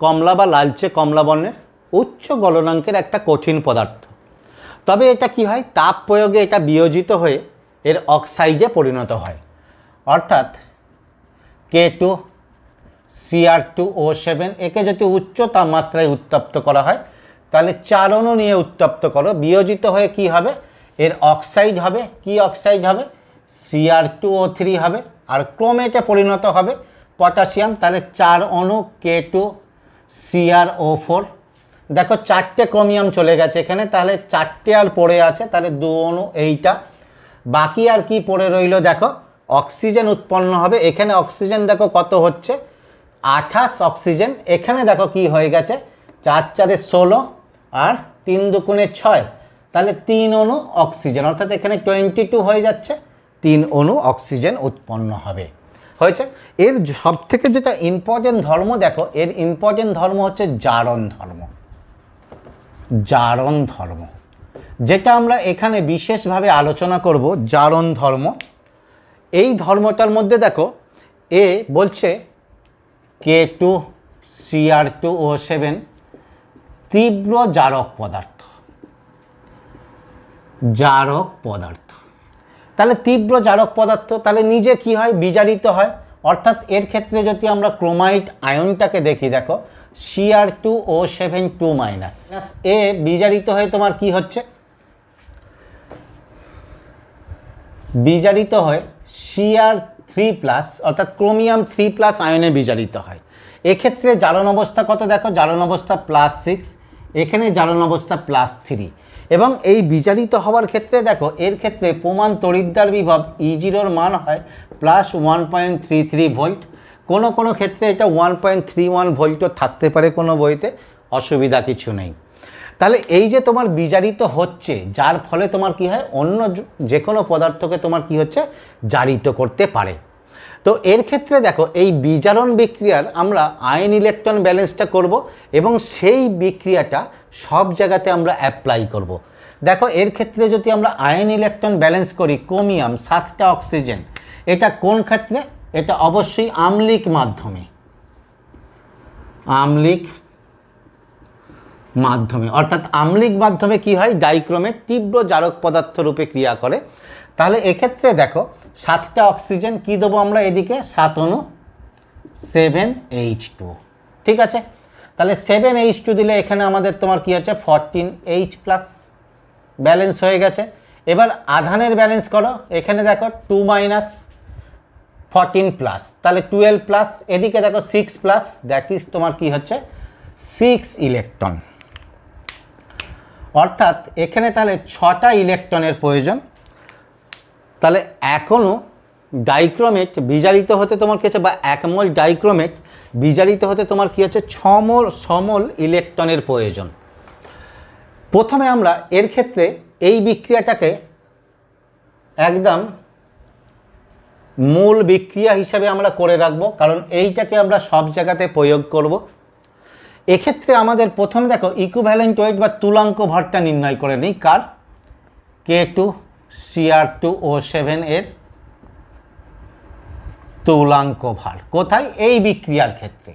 কমলা বা লালচে কমলা বর্ণের উচ্চ গলনাঙ্কের একটা কঠিন পদার্থ, তবে এটা কি হয় তাপ প্রয়োগে এটা বিয়োজিত হয়ে এর অক্সাইডে পরিণত হয়, অর্থাৎ K2Cr2O7 একে যদি উচ্চ তাপমাত্রায় উত্তপ্ত করা হয় তাহলে 4 অণু নিয়ে উত্তপ্ত করো, বিয়োজিত হয়ে কি হবে এর অক্সাইড হবে, কি অক্সাইড হবে Cr2O3 হবে, আর ক্রোমেটে পরিণত হবে পটাশিয়াম, তাহলে 4 অণু K2Cr2O4, দেখো 4টে ক্রোমিয়াম চলে গেছে এখানে, তাহলে 4টে আর পড়ে আছে, তাহলে 2 অণু এইটা, বাকি আর কি পড়ে রইল দেখো অক্সিজেন উৎপন্ন হবে, এখানে অক্সিজেন দেখো কত হচ্ছে 28 অক্সিজেন, এখানে দেখো কি হয়ে গেছে 4 4 16 আর 3 2 6, তাহলে 3 অণু অক্সিজেন, অর্থাৎ এখানে 22 হয়ে যাচ্ছে, 3 অণু অক্সিজেন উৎপন্ন হবে হয়েছে। এর সবথেকে যেটা ইম্পর্টেন্ট ধর্ম দেখো, এর ইম্পর্টেন্ট ধর্ম হচ্ছে জারণ ধর্ম, জারণ ধর্ম যেটা আমরা এখানে বিশেষভাবে আলোচনা করব। জারণ ধর্ম, এই ধর্মটার মধ্যে দেখো এ বলছে K2Cr2O7 তীব্র জারক পদার্থ, জারক পদার্থ, তাহলে তীব্র জারক পদার্থ তাহলে নিজে কি হয় বিজারিত হয়, অর্থাৎ এর ক্ষেত্রে যদি আমরা ক্রোমাইট আয়নটাকে দেখি দেখো Cr2O7 2 মাইনাস, এ বিজারিত হয়ে তোমার কি হচ্ছে বিজারিত হয় Cr3 প্লাস অর্থাৎ ক্রোমিয়াম 3 প্লাস আয়নে বিজারিত হয়। এক্ষেত্রে জারণ অবস্থা কত দেখো, জারণ অবস্থা +6, এখানে জারণ অবস্থা +3, এবং এই বিজারিত হওয়ার ক্ষেত্রে দেখো এর ক্ষেত্রে প্রমাণ তড়িৎদ্বার বিভব E0-র মান হয় +1.33 ভোল্ট, কোনো ক্ষেত্রে এটা 1.31 ভোল্টও থাকতে পারে কোনো বইতে, অসুবিধা কিছু নেই। তাহলে এই যে তোমার বিজারিত হচ্ছে, যার ফলে তোমার কি হয় অন্য যে কোনো পদার্থকে তোমার কি হচ্ছে জারিত করতে পারে। তো এর ক্ষেত্রে দেখো এই বিজারণ বিক্রিয়ার আমরা আয়ন ইলেকট্রন ব্যালেন্সটা করব এবং সেই বিক্রিয়াটা সব জায়গাতে আমরা অ্যাপ্লাই করব। দেখো এর ক্ষেত্রে যদি আমরা আয়ন ইলেকট্রন ব্যালেন্স করি, ক্রোমিয়াম 7টা অক্সিজেন, এটা কোন ক্ষেত্রে? এটা অবশ্যই আম্লিক মাধ্যমে, আম্লিক মাধ্যমে, অর্থাৎ আম্লিক মাধ্যমে কি হয়, ডাইক্রোমেট তীব্র জারক পদার্থ রূপে ক্রিয়া করে। তাহলে এক্ষেত্রে দেখো 7টা অক্সিজেন কি দেবো আমরা এদিকে, 7 অণু 7H2, ঠিক আছে। তাহলে 7H2 দিলে এখানে আমাদের তোমার কি আছে 14H প্লাস ব্যালেন্স হয়ে গেছে। এবার আধানের ব্যালেন্স করো, এখানে দেখো 2 মাইনাস 14 প্লাস, তাহলে 12 প্লাস, এদিকে দেখো 6 প্লাস, দ্যাট ইজ তোমার কি হচ্ছে 6 ইলেকট্রন। অর্থাৎ এখানে তাহলে 6টা ইলেকট্রনের প্রয়োজন। তাহলে এখনও ডাইক্রোমেট বিজারিত হতে তোমার কি হচ্ছে, বা 1 মোল ডাইক্রোমেট বিজারিত হতে তোমার কি হচ্ছে 6 সমল ইলেকট্রনের প্রয়োজন। প্রথমে আমরা এর ক্ষেত্রে এই বিক্রিয়াটাকে একদম মূল বিক্রিয়া হিসাবে আমরা করে রাখবো, কারণ এইটাকে আমরা সব জায়গাতে প্রয়োগ করব। এক্ষেত্রে আমাদের প্রথমে দেখো ইকুইভ্যালেন্ট ওয়েট বা তুলাঙ্ক ভরটা নির্ণয় করে নিই, কার? K2Cr2O7 এর তুলাঙ্ক ভার কোথায়? এই বিক্রিয়ার ক্ষেত্রে।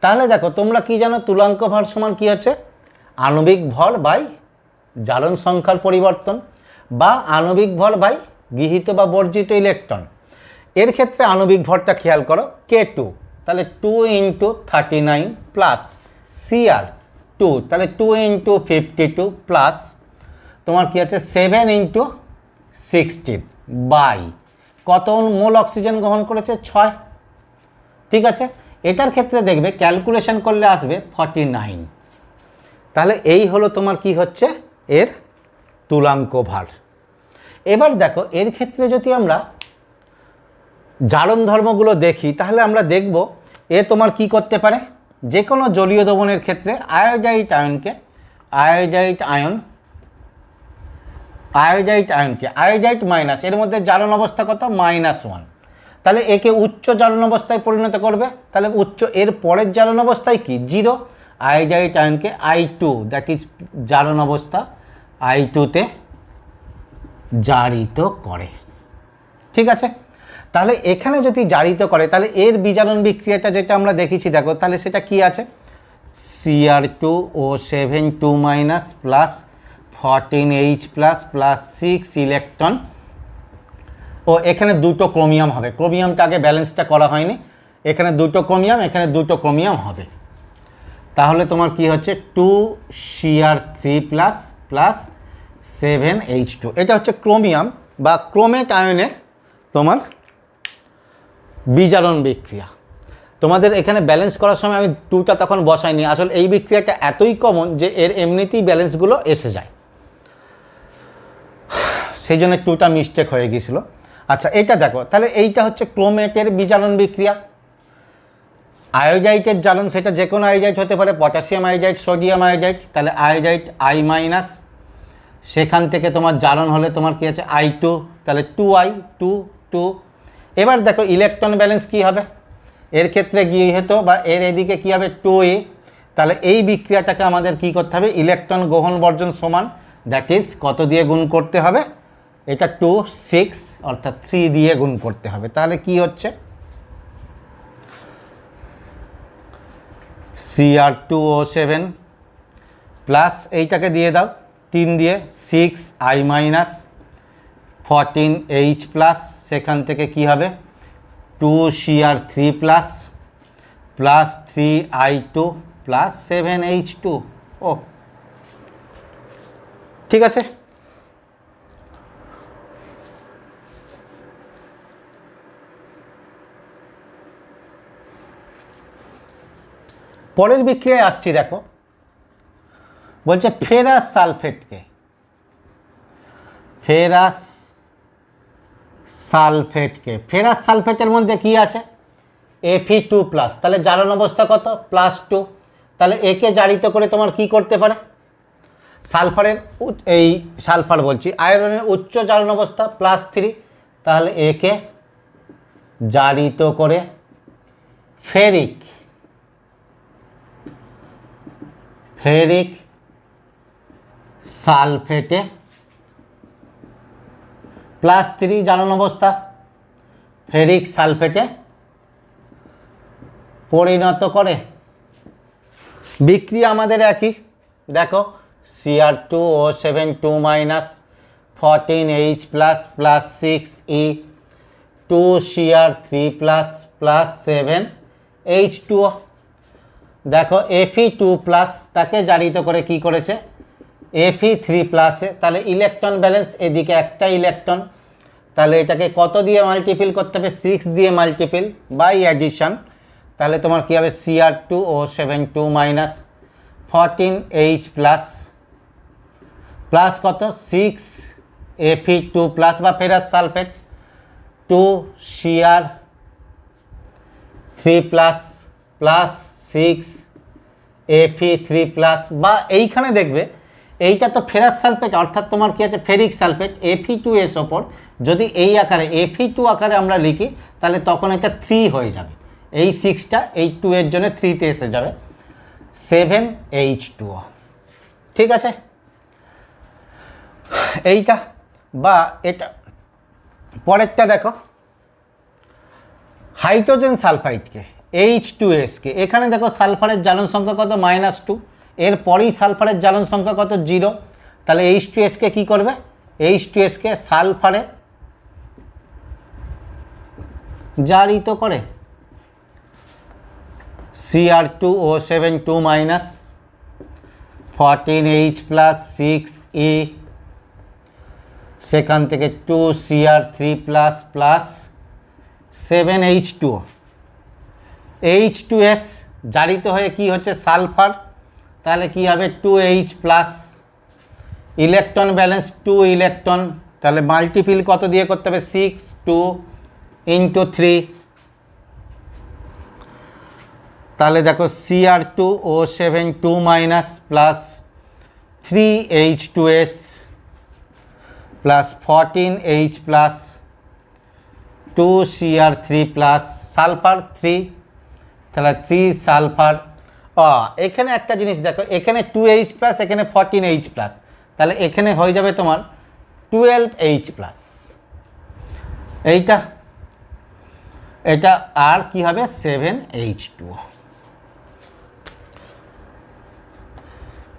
তাহলে দেখো তোমরা কি জানো, তুলাঙ্ক ভার সমান কি হচ্ছে, আণবিক ভর বাই জারণ সংখ্যার পরিবর্তন, বা আণবিক ভর বাই গৃহীত বা বর্জিত ইলেকট্রন। এর ক্ষেত্রে আণবিক ভরটা খেয়াল করো, K2, তাহলে 2 × 39 প্লাস Cr2, তাহলে 2 × 52 প্লাস তোমার কি আছে 7 × 16 বাই কত মোল অক্সিজেন গ্রহণ করেছে? 6, ঠিক আছে। এটার ক্ষেত্রে দেখবে ক্যালকুলেশন করলে আসবে 49। তাহলে এই হলো তোমার কি হচ্ছে এর তুলাঙ্ক ভার। এবার দেখো এর ক্ষেত্রে যদি আমরা জারণ ধর্মগুলো দেখি, তাহলে আমরা দেখব এ তোমার কি করতে পারে, যে কোনো জলীয় দ্রবণের ক্ষেত্রে আয়োডাইড আয়নকে আয়োডাইড মাইনাস, এর মধ্যে জারণ অবস্থা কত? -1। তাহলে একে উচ্চ জারণ অবস্থায় পরিণত করবে, তাহলে উচ্চ এর পরের জারণ অবস্থায় কি 0, আয়োডাইড আয়নকে I2, দ্যাট ইজ জারণ অবস্থা I2-তে জারিত করে, ঠিক আছে। তাহলে এখানে যদি জারিত করে, তাহলে এর বিজারণ বিক্রিয়াটা যেটা আমরা দেখেছি দেখো, তাহলে সেটা কি আছে, Cr2O7 2 minus plus 14H plus plus 6 electron. ও এখানে দুটো ক্রোমিয়াম হবে, ক্রোমিয়ামটা আগে ব্যালেন্সটা করা হয়নি, এখানে দুটো ক্রোমিয়াম, এখানে দুটো ক্রোমিয়াম হবে। তাহলে তোমার কি হচ্ছে 2Cr3 প্লাস প্লাস 7H2, এটা হচ্ছে ক্রোমিয়াম বা ক্রোমেট আয়নের তোমার বিজারণ বিক্রিয়া। তোমাদের এখানে ব্যালেন্স করার সময় আমি 2টা তখন বসাইনি, আসলে এই বিক্রিয়াটা এতই কমন যে এর এমনিতেই ব্যালেন্সগুলো এসে যায়, সেই জন্য 2টা মিস্টেক হয়ে গিয়েছিল। আচ্ছা এটা দেখো, তাহলে এইটা হচ্ছে ক্রোমেটের বিজারণ বিক্রিয়া। আয়োডাইটের জারণ সেটা যে কোনো আয়োডাইট হতে পারে, পটাশিয়াম আয়োডাইট, সোডিয়াম আয়োডাইট, তাহলে আয়োডাইট I-, সেখান থেকে তোমার জারণ হলে তোমার কি আছে I2, তাহলে 2I 2 এবার দেখো ইলেকট্রন ব্যালেন্স কি হবে, এর ক্ষেত্রে গৃহীত বা এর এদিকে কি হবে 2A, তাহলে এই বিক্রিয়াটাকে আমাদের কি করতে হবে, ইলেকট্রন গ্রহণ বর্জন সমান, দ্যাট ইজ কত দিয়ে গুণ করতে হবে, এটা 2 6 অর্থাৎ 3 দিয়ে গুণ করতে হবে। তাহলে কি হচ্ছে Cr2O7 প্লাস এইটাকে দিয়ে দাও 3 দিয়ে 6I- 14H প্লাস, সেখান থেকে কি হবে 2Cr3 plus plus 3I2 plus 7H2। ও ঠিক আছে। পরের বিক্রিয়ায় আসছি, দেখো বলছে ফেরাস সালফেটকে, ফেরাস সালফেটের মধ্যে কি আছে Fe2 প্লাস, তাহলে জারণ অবস্থা কত +2, তাহলে একে জারিত করে তোমার কি করতে পারে, সালফারের এই সালফার বলছি আয়রনের উচ্চ জারণ অবস্থা +3, তাহলে একে জারিত করে ফেরিক সালফেটে +3 জারণ অবস্থা ফেরিক সালফেটে পরিণত করে। বিক্রিয়া আমাদের একই, দেখো Cr2O7 2 14H plus 6E 2Cr3 plus 7H2O। দেখো Fe2 তাকে জারিত করে কি করেছে Fe3 এ, তাহলে ইলেকট্রন ব্যালেন্স এদিকে একটা ইলেকট্রন, তাহলে এটাকে কত দিয়ে মাল্টিপল করতে হবে 6 দিয়ে মাল্টিপল বাই অ্যাডিশন, তাহলে তোমার কী হবে Cr2O7 2 14H প্লাস কত 6Fe2 বা ferrous sulphate 2Cr3 plus 6Fe3 বা এইখানে দেখবে এইটা তো ফেরাস সালফেট, অর্থাৎ তোমার কি আছে ফেরিক সালফেট Fe2S ওপর যদি এই আকারে Fe2 আকারে আমরা লিখি তাহলে তখন এটা 3 হয়ে যাবে, এই 6টা এই 2 এর জন্য 3তে এসে যাবে 7H2O। ঠিক আছে, এইটা বা এটা। পরেরটা দেখো হাইড্রোজেন সালফাইডকে H2S কে, এখানে দেখো সালফারের জ্বালন সংখ্যা কত -2, এরপরেই সালফারের জ্বালন সংখ্যা কত 0, তাহলে H2S কে কী করবে H2S কে সালফারে জারিত করে Cr2O7 2 14H plus 6E, সেখান থেকে 2Cr3 plus 7H2O। H2S জারিত হয়ে কি হচ্ছে সালফার, তাহলে কি হবে 2H plus, electron balance 2 electron, তাহলে মাল্টিপল কত দিয়ে করতে হবে 6 2 × 3, তাহলে দেখো Cr2O7 2 plus 3H2S plus 14H plus 2Cr3 plus sulphur 3, তাহলে 3 সালফার। এখানে একটা জিনিস দেখো, এখানে 2H প্লাস, এখানে 14H প্লাস, তাহলে এখানে হয়ে যাবে তোমার 12H প্লাস, এইটা এটা আর কি হবে 7H2O।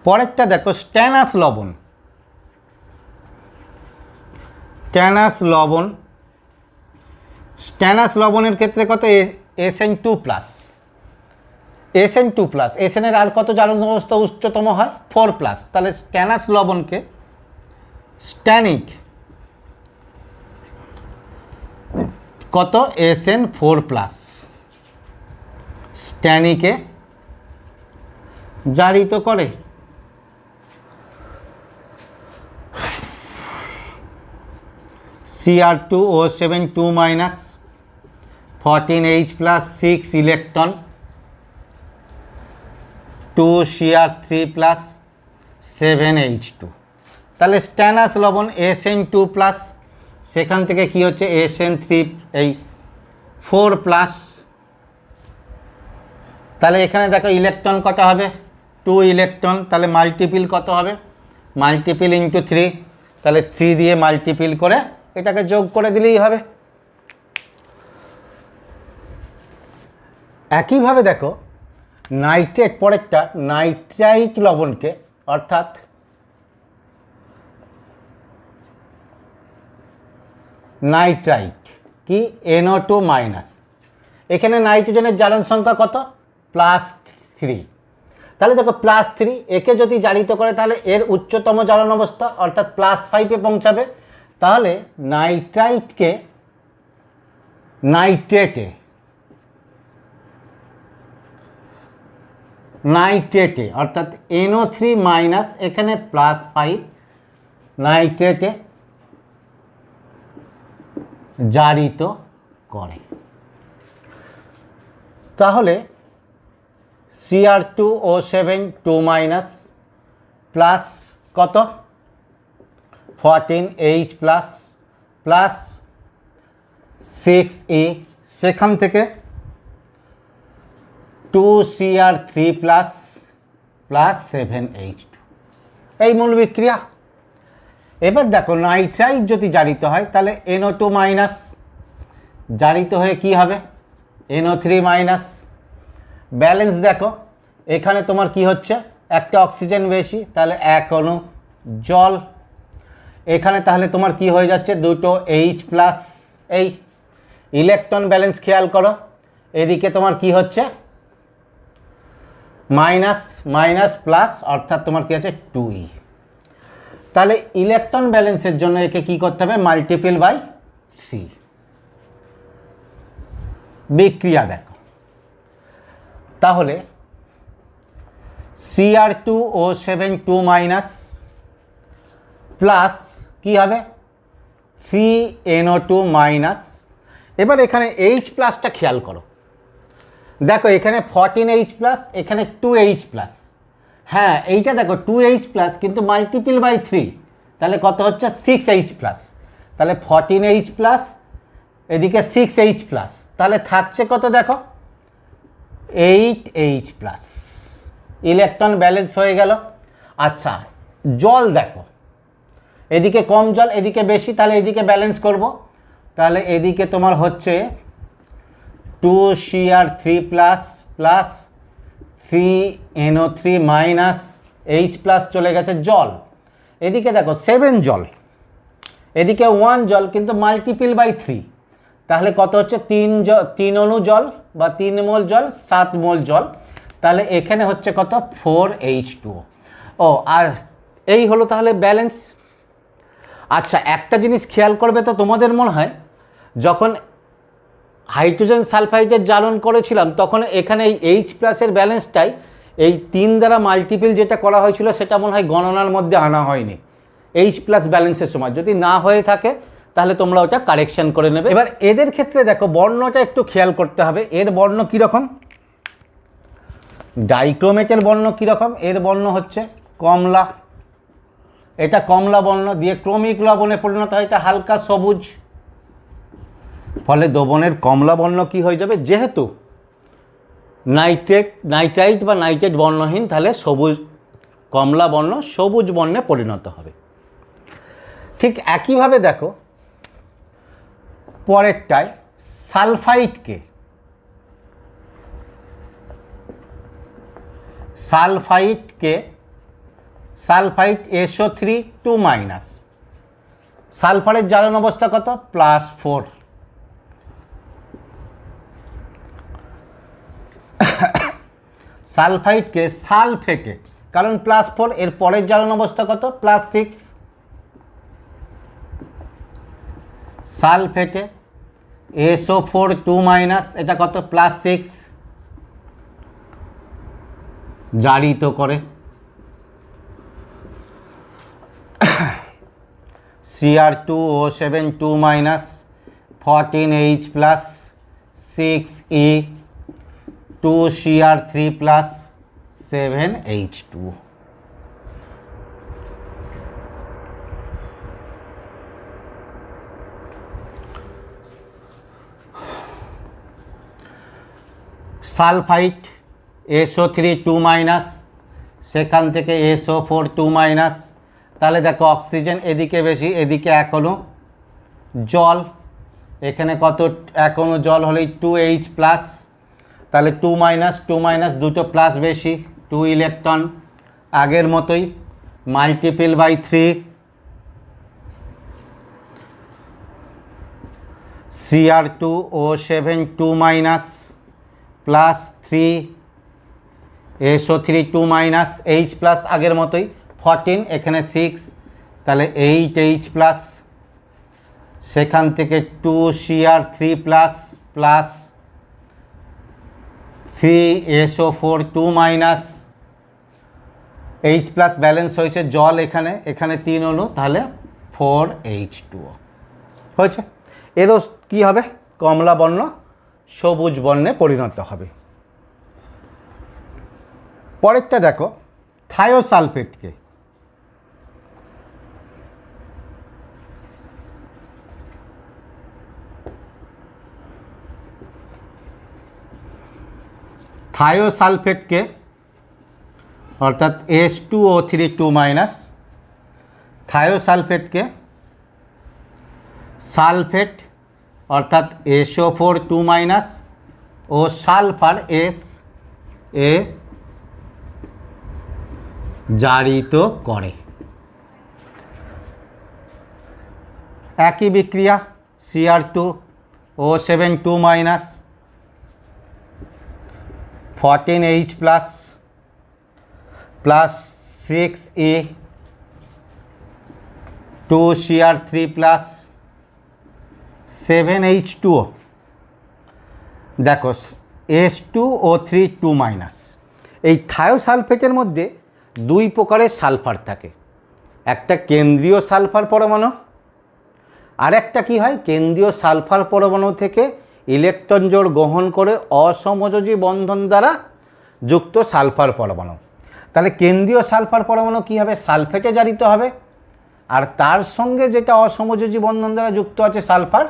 পরেরটা দেখো স্ট্যানাস লবণ, স্ট্যানাস লবণের ক্ষেত্রে কত SN2 plus, SN2 plus, SN এর আর কত জ্বালন অবস্থা উচ্চতম হয় 4 প্লাস, তাহলে স্ট্যানাস লবণকে স্ট্যানিক কত SN4 প্লাস, স্ট্যানিকে জারিত করে Cr2O7 2 14H plus 6 electron 2Cr3 plus 7H2, তাহলে স্ট্যানাস লবণ SN2 প্লাস, সেখান থেকে কি হচ্ছে SN3 এই 4 প্লাস, তাহলে এখানে দেখো ইলেকট্রন কত হবে 2 ইলেকট্রন, তাহলে মাল্টিপল কত হবে মাল্টিপল × 3, তাহলে 3 দিয়ে মাল্টিপল করে এটাকে যোগ করে দিলেই হবে। একইভাবে দেখো নাইট্রেট, পরেরটা নাইট্রাইট লবণকে, অর্থাৎ নাইট্রাইট কি NO2 মাইনাস, এখানে নাইট্রোজেনের জ্বালন সংখ্যা কত +3, তাহলে দেখো +3, একে যদি জারিত করে তাহলে এর উচ্চতম জ্বালন অবস্থা অর্থাৎ +5-এ পৌঁছাবে, তাহলে নাইট্রাইটকে নাইট্রেটে অর্থাৎ NO3 মাইনাস, এখানে +5, নাইট্রেটে জারিত করে। তাহলে Cr2O7 2 প্লাস কত 14H প্লাস 6E সেখান থেকে 2Cr3 প্লাস 7H2, এই মূল বিক্রিয়া। এবার দেখো নাইট্রাইট যদি জারিত হয় তাহলে NO2 মাইনাস জারিত হয়ে কি হবে NO3 মাইনাস। ব্যালেন্স দেখো এখানে তোমার কি হচ্ছে একটা অক্সিজেন বেশি তাহলে 1 অণু জল, এখানে তাহলে তোমার কি হয়ে যাচ্ছে দুটো H প্লাস। এই ইলেকট্রন ব্যালেন্স খেয়াল করো, এদিকে তোমার কি হচ্ছে মাইনাস মাইনাস প্লাস, অর্থাৎ তোমার কি আছে 2E। তাহলে ইলেকট্রন ব্যালেন্সের জন্য একে কি করতে হবে মাল্টিপল বাই 3। বিক্রিয়া দেখো তাহলে Cr2O7 2 মাইনাস প্লাস কি হবে 3NO2 মাইনাস। এবার এখানে H প্লাসটা খেয়াল করো, দেখো এখানে 14H প্লাস, এখানে 2H প্লাস। হ্যাঁ এইটা দেখো 2H প্লাস কিন্তু মাল্টিপল বাই 3, তাহলে কত হচ্ছে 6H প্লাস। তাহলে 14H প্লাস এদিকে 6H প্লাস, তাহলে থাকছে কত দেখো 8H প্লাস। ইলেকট্রন ব্যালেন্স হয়ে গেল। আচ্ছা জল দেখো এদিকে কম জল এদিকে বেশি, তাহলে এদিকে ব্যালেন্স করব। তাহলে এদিকে তোমার হচ্ছে 2Cr3 plus plus 3NO3 minus H plus চলে গেছে জল। এদিকে দেখো 7 জল, এদিকে 1 জল কিন্তু মাল্টিপল বাই 3, তাহলে কত হচ্ছে 3 অণু জল বা 3 মোল জল 7 মোল জল। তাহলে এখানে হচ্ছে কত 4H2O। ও আর এই হলো তাহলে ব্যালেন্স। আচ্ছা একটা জিনিস খেয়াল করবে তো তোমাদের মনে হয় যখন হাইড্রোজেন সালফাইডের জ্বালন করেছিলাম তখন এখানে এই H প্লাসের ব্যালেন্সটাই এই 3 দ্বারা মাল্টিপল যেটা করা হয়েছিল সেটা মনে হয় গণনার মধ্যে আনা হয়নি H প্লাস ব্যালেন্সের সময়। যদি না হয়ে থাকে তাহলে তোমরা ওটা কারেকশন করে নেবে। এবার এদের ক্ষেত্রে দেখো বর্ণটা একটু খেয়াল করতে হবে, এর বর্ণ কীরকম, ডাইক্রোমেটের বর্ণ কীরকম, এর বর্ণ হচ্ছে কমলা, এটা কমলা বর্ণ দিয়ে ক্রমিক লবণে পরিণত হয়, এটা হালকা সবুজ। ফলে দ্রবণের কমলা বর্ণ কি হয়ে যাবে, যেহেতু নাইট্রাইট বা নাইট্রেট বর্ণহীন তাহলে সবুজ কমলা বর্ণ সবুজ বর্ণে পরিণত হবে। ঠিক একইভাবে দেখো পরেরটায় সালফাইট SO3 2 মাইনাস, সালফারের জ্বালন অবস্থা কত +4। সালফাইটকে সালফেটে, কারণ +4, এর পরের জ্বালন অবস্থা কত +6। সালফেটে SO4 2 মাইনাস, এটা কত +6 জারিত করে। Cr2O7 2 minus 14H plus 6E 2Cr3 plus 7H2। Sulphite SO3 2 minus, সেখান থেকে SO4 2 মাইনাস, তাহলে দেখো অক্সিজেন এদিকে বেশি এদিকে 1 অণু জল, এখানে কত 1 অণু জল হলেই 2H প্লাস, তাহলে 2 মাইনাস দুটো প্লাস বেশি 2 ইলেকট্রন, আগের মতোই multiple by 3। Cr2O7 2 minus plus 3SO3 2 minus H plus আগের মতোই 14, এখানে 6, তাহলে 8H প্লাস, সেখান থেকে 2Cr3 plus plus 3SO4 2 minus H plus balance হয়েছে জল, এখানে 3 অণু, তাহলে 4H2O হয়েছে। এরও কি হবে কমলা বর্ণ সবুজ বর্ণে পরিণত হবে। পরেরটা দেখো থায়োসালফেটকে থায়োসালফেটকে অর্থাৎ H2O3 2- থায়োসালফেটকে সালফেট অর্থাৎ SO4 2- ও সালফার এ জারিত করে। একই বিক্রিয়া Cr2O7 2- 14H plus 6E 2Cr3 plus 7H2O। দেখো H2O3 2-। এই থায়োসালফেটের মধ্যে দুই প্রকারের সালফার থাকে, একটা কেন্দ্রীয় সালফার পরমাণু, আর একটা কী হয়, কেন্দ্রীয় সালফার পরমাণু থেকে ইলেকট্রন জোড় গ্রহণ করে অসমযোজী বন্ধন দ্বারা যুক্ত সালফার পরমাণু। তাহলে কেন্দ্রীয় সালফার পরমাণু কী হবে, সালফেটে জারিত হবে, আর তার সঙ্গে যেটা অসমযোজী বন্ধন দ্বারা যুক্ত আছে সালফার,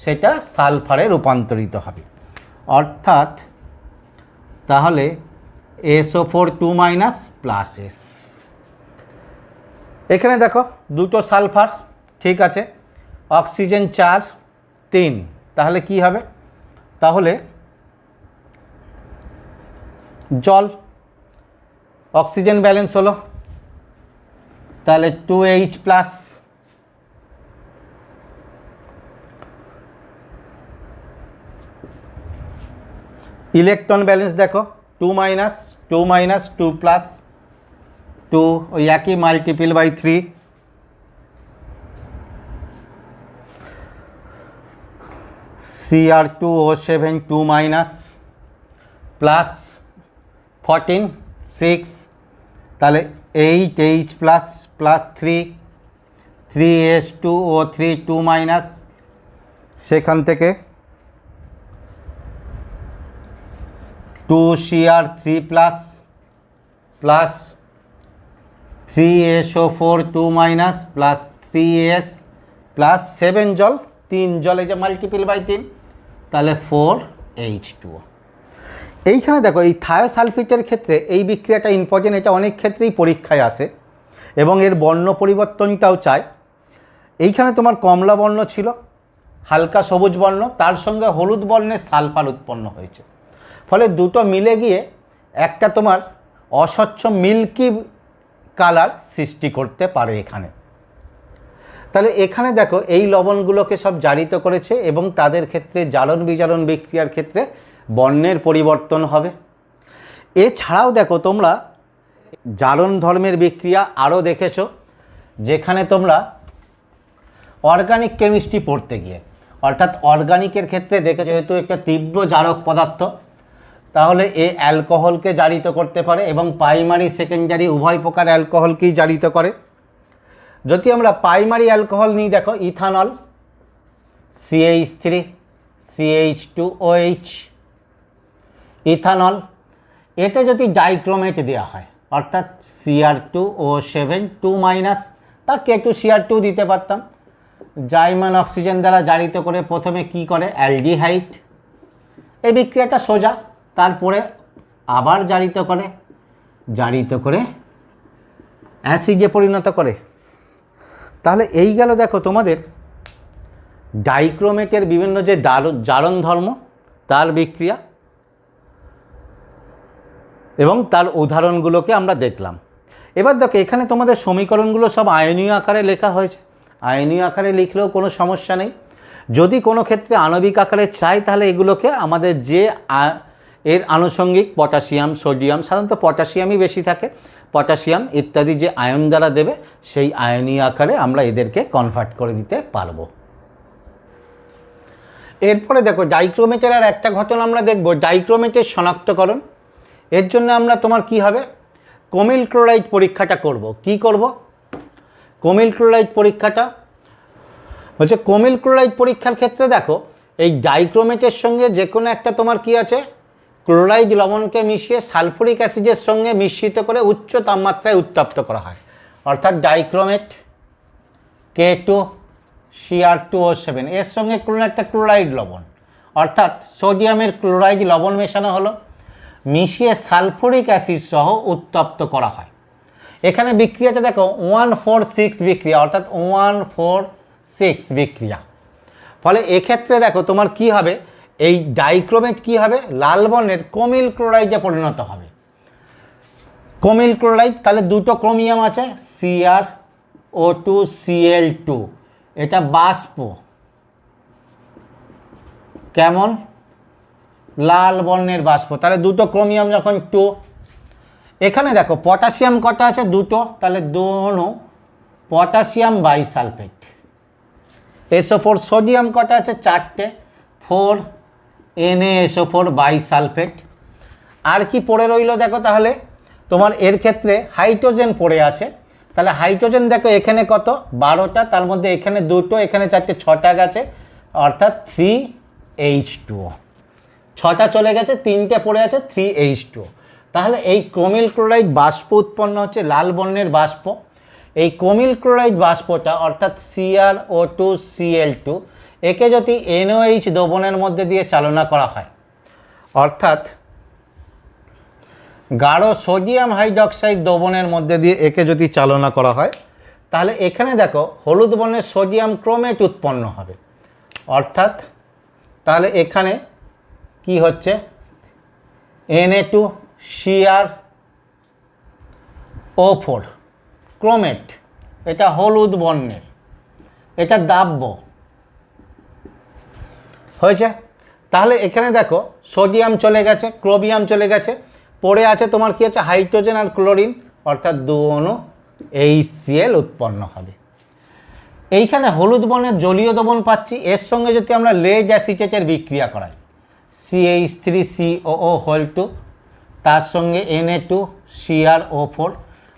সেটা সালফারে রূপান্তরিত হবে। অর্থাৎ তাহলে SO4 2- প্লাস S। এখানে দেখো দুটো সালফার, ঠিক আছে, অক্সিজেন 4 3, তাহলে কি হবে, তাহলে জল, অক্সিজেন ব্যালেন্স হলো, তাহলে 2H প্লাস, ইলেকট্রন ব্যালেন্স দেখো 2- 2- 2 প্লাস 2, ওই একই মাল্টিপল বাই 3, Cr2O7 2- প্লাস 14 6, তাহলে 8H প্লাস প্লাস 3 3H2O3 2-, সেখান থেকে 2Cr3 plus plus 3SO4 2- plus 3S plus 7 জল, 3 জল, এই যে মাল্টিপল বাই 3, তাহলে 4H2O। এইখানে দেখো এই থায়োসালফেটের ক্ষেত্রে এই বিক্রিয়াটা ইম্পর্টেন্ট, এটা অনেক ক্ষেত্রেই পরীক্ষায় আসে এবং এর বর্ণ পরিবর্তনটাও চায়। এইখানে তোমার কমলা বর্ণ ছিল, হালকা সবুজ বর্ণ, তার সঙ্গে হলুদ বর্ণের সালফার উৎপন্ন হয়েছে, ফলে দুটো মিলে গিয়ে একটা তোমার অস্বচ্ছ মিল্কি কালার সৃষ্টি করতে পারে এখানে। তাহলে এখানে দেখো এই লবণগুলোকে সব জারিত করেছে এবং তাদের ক্ষেত্রে জারণ বিজারণ বিক্রিয়ার ক্ষেত্রে বর্ণের পরিবর্তন হবে। এছাড়াও দেখো তোমরা জারণ ধর্মের বিক্রিয়া আরও দেখেছো, যেখানে তোমরা অর্গানিক কেমিস্ট্রি পড়তে গিয়ে, অর্থাৎ অর্গানিকের ক্ষেত্রে দেখে, যেহেতু একটা তীব্র জারক পদার্থ, তাহলে এ অ্যালকোহলকে জারিত করতে পারে এবং প্রাইমারি সেকেন্ডারি উভয় প্রকার অ্যালকোহলকেই জারিত করে। যদি আমরা প্রাইমারি অ্যালকোহল নিই, দেখো ইথানল CH3 CH2OH, ইথানল, এতে যদি ডাইক্রোমেট দেওয়া হয় অর্থাৎ Cr2O7 2- বা K2Cr2 দিতে পারতাম, জাইমান অক্সিজেন দ্বারা জারিত করে প্রথমে কি করে অ্যালডিহাইড, এই বিক্রিয়াটা সোজা, তারপরে আবার জারিত করে অ্যাসিডে পরিণত করে। তাহলে এই গেল দেখো তোমাদের ডাইক্রোমেটের বিভিন্ন যে জারণ ধর্ম তার বিক্রিয়া এবং তার উদাহরণগুলোকে আমরা দেখলাম। এবার দেখো এখানে তোমাদের সমীকরণগুলো সব আয়নীয় আকারে লেখা হয়েছে, আয়নীয় আকারে লিখলেও কোনো সমস্যা নেই। যদি কোনো ক্ষেত্রে আণবিক আকারে চাই, তাহলে এগুলোকে আমাদের যে এর আনুষঙ্গিক পটাশিয়াম, সোডিয়াম, সাধারণত পটাশিয়ামই বেশি থাকে, পটাশিয়াম ইত্যাদি যে আয়ন দ্বারা দেবে, সেই আয়নীয় আকারে আমরা এদেরকে কনভার্ট করে দিতে পারবো। এরপরে দেখো ডাইক্রোমেটের আর একটা ঘটনা আমরা দেখব, ডাইক্রোমেটের শনাক্তকরণ। এর জন্য আমরা তোমার কি হবে, ক্রোমিল ক্লোরাইড পরীক্ষাটা করব। কি করব? ক্রোমিল ক্লোরাইড পরীক্ষাটা হচ্ছে, ক্রোমিল ক্লোরাইড পরীক্ষার ক্ষেত্রে দেখো এই ডাইক্রোমেটের সঙ্গে যে কোনো একটা তোমার কি আছে, ক্লোরাইড লবণকে মিশিয়ে সালফুরিক অ্যাসিডের সঙ্গে মিশ্রিত করে উচ্চ তাপমাত্রায় উত্তপ্ত করা হয়, অর্থাৎ ডাইক্রোমেট K2Cr2O7, এর সঙ্গে কোনো একটা ক্লোরাইড লবণ, অর্থাৎ সোডিয়ামের ক্লোরাইড লবণ মেশানো হলো, মিশিয়ে সালফুরিক অ্যাসিড সহ উত্তপ্ত করা হয়। এখানে বিক্রিয়াটা দেখো 146 বিক্রিয়া, অর্থাৎ 146 বিক্রিয়া। ফলে এক্ষেত্রে দেখো তোমার কি হবে, এই ডাইক্রোমেট কি হবে, লাল বর্ণের ক্রোমিল ক্লোরাইডে পরিণত হবে। ক্রোমিল ক্লোরাইড, তাহলে দুটো ক্রোমিয়াম আছে, CrO2Cl2, এটা বাষ্প, কেমন, লাল বর্ণের বাষ্প, তাহলে দুটো ক্রোমিয়াম যখন 2। এখানে দেখো পটাশিয়াম কটা আছে, দুটো, তাহলে দোনো পটাশিয়াম বাইসালফেট। SO4 সোডিয়াম কটা আছে, 4টে, 4 NaSO4 বাইসালফেট। আর কি পড়ে রইল দেখো, তাহলে তোমার এর ক্ষেত্রে হাইড্রোজেন পড়ে আছে। তাহলে হাইড্রোজেন দেখো এখানে কত, 12টা, তার মধ্যে এখানে দুটো, এখানে 4টে, 6টা গেছে, অর্থাৎ 3H2O। 6টা চলে গেছে, 3টে পড়ে আছে, 3H2O। তাহলে এই ক্রোমিল ক্লোরাইড বাষ্প উৎপন্ন হচ্ছে, লাল বর্ণের বাষ্প। এই ক্রোমিল ক্লোরাইড বাষ্পটা অর্থাৎ CrO2Cl2, একে যদি NOH দ্রবণের মধ্যে দিয়ে চালনা করা হয়, অর্থাৎ গাঢ় সোডিয়াম হাইড্রক্সাইড দ্রবণের মধ্যে দিয়ে একে যদি চালনা করা হয়, তাহলে এখানে দেখো হলুদ বর্ণের সোডিয়াম ক্রোমেট উৎপন্ন হবে। অর্থাৎ তাহলে এখানে কি হচ্ছে, Na2CrO4 ক্রোমেট, এটা হলুদ বর্ণের, এটা দাব্য হয়েছে। তাহলে এখানে দেখো সোডিয়াম চলে গেছে, ক্রোমিয়াম চলে গেছে, পড়ে আছে তোমার কি আছে, হাইড্রোজেন আর ক্লোরিন, অর্থাৎ দু অণু HCl উৎপন্ন হবে। এইখানে হলুদ বর্ণের জলীয় দ্রবণ পাচ্ছি, এর সঙ্গে যদি আমরা লেড অ্যাসিটেটের বিক্রিয়া করাই, CH3COO2, তার সঙ্গে Na2CrO4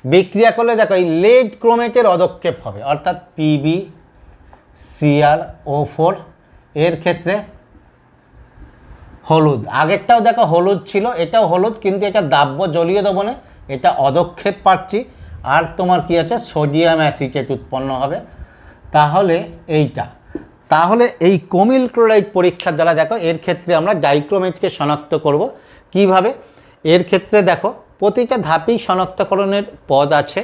বিক্রিয়া করলে দেখো এই লেড ক্রোমেটের অদক্ষেপ হবে, অর্থাৎ PbCrO4। এর ক্ষেত্রে হলুদ, আগেরটাও দেখো হলুদ ছিল, এটাও হলুদ, কিন্তু এটা দাব্য জলীয় দ্রবণে, এটা অদক্ষেপ পাচ্ছি। আর তোমার কি আছে, সোডিয়াম অ্যাসিটেট উৎপন্ন হবে। তাহলে এইটা, তাহলে এই ক্রোমিল ক্লোরাইড পরীক্ষার দ্বারা দেখো এর ক্ষেত্রে আমরা ডাইক্রোমেটকে শনাক্ত করব কিভাবে। এর ক্ষেত্রে দেখো প্রতিটা ধাপেই শনাক্তকরণের পদ আছে।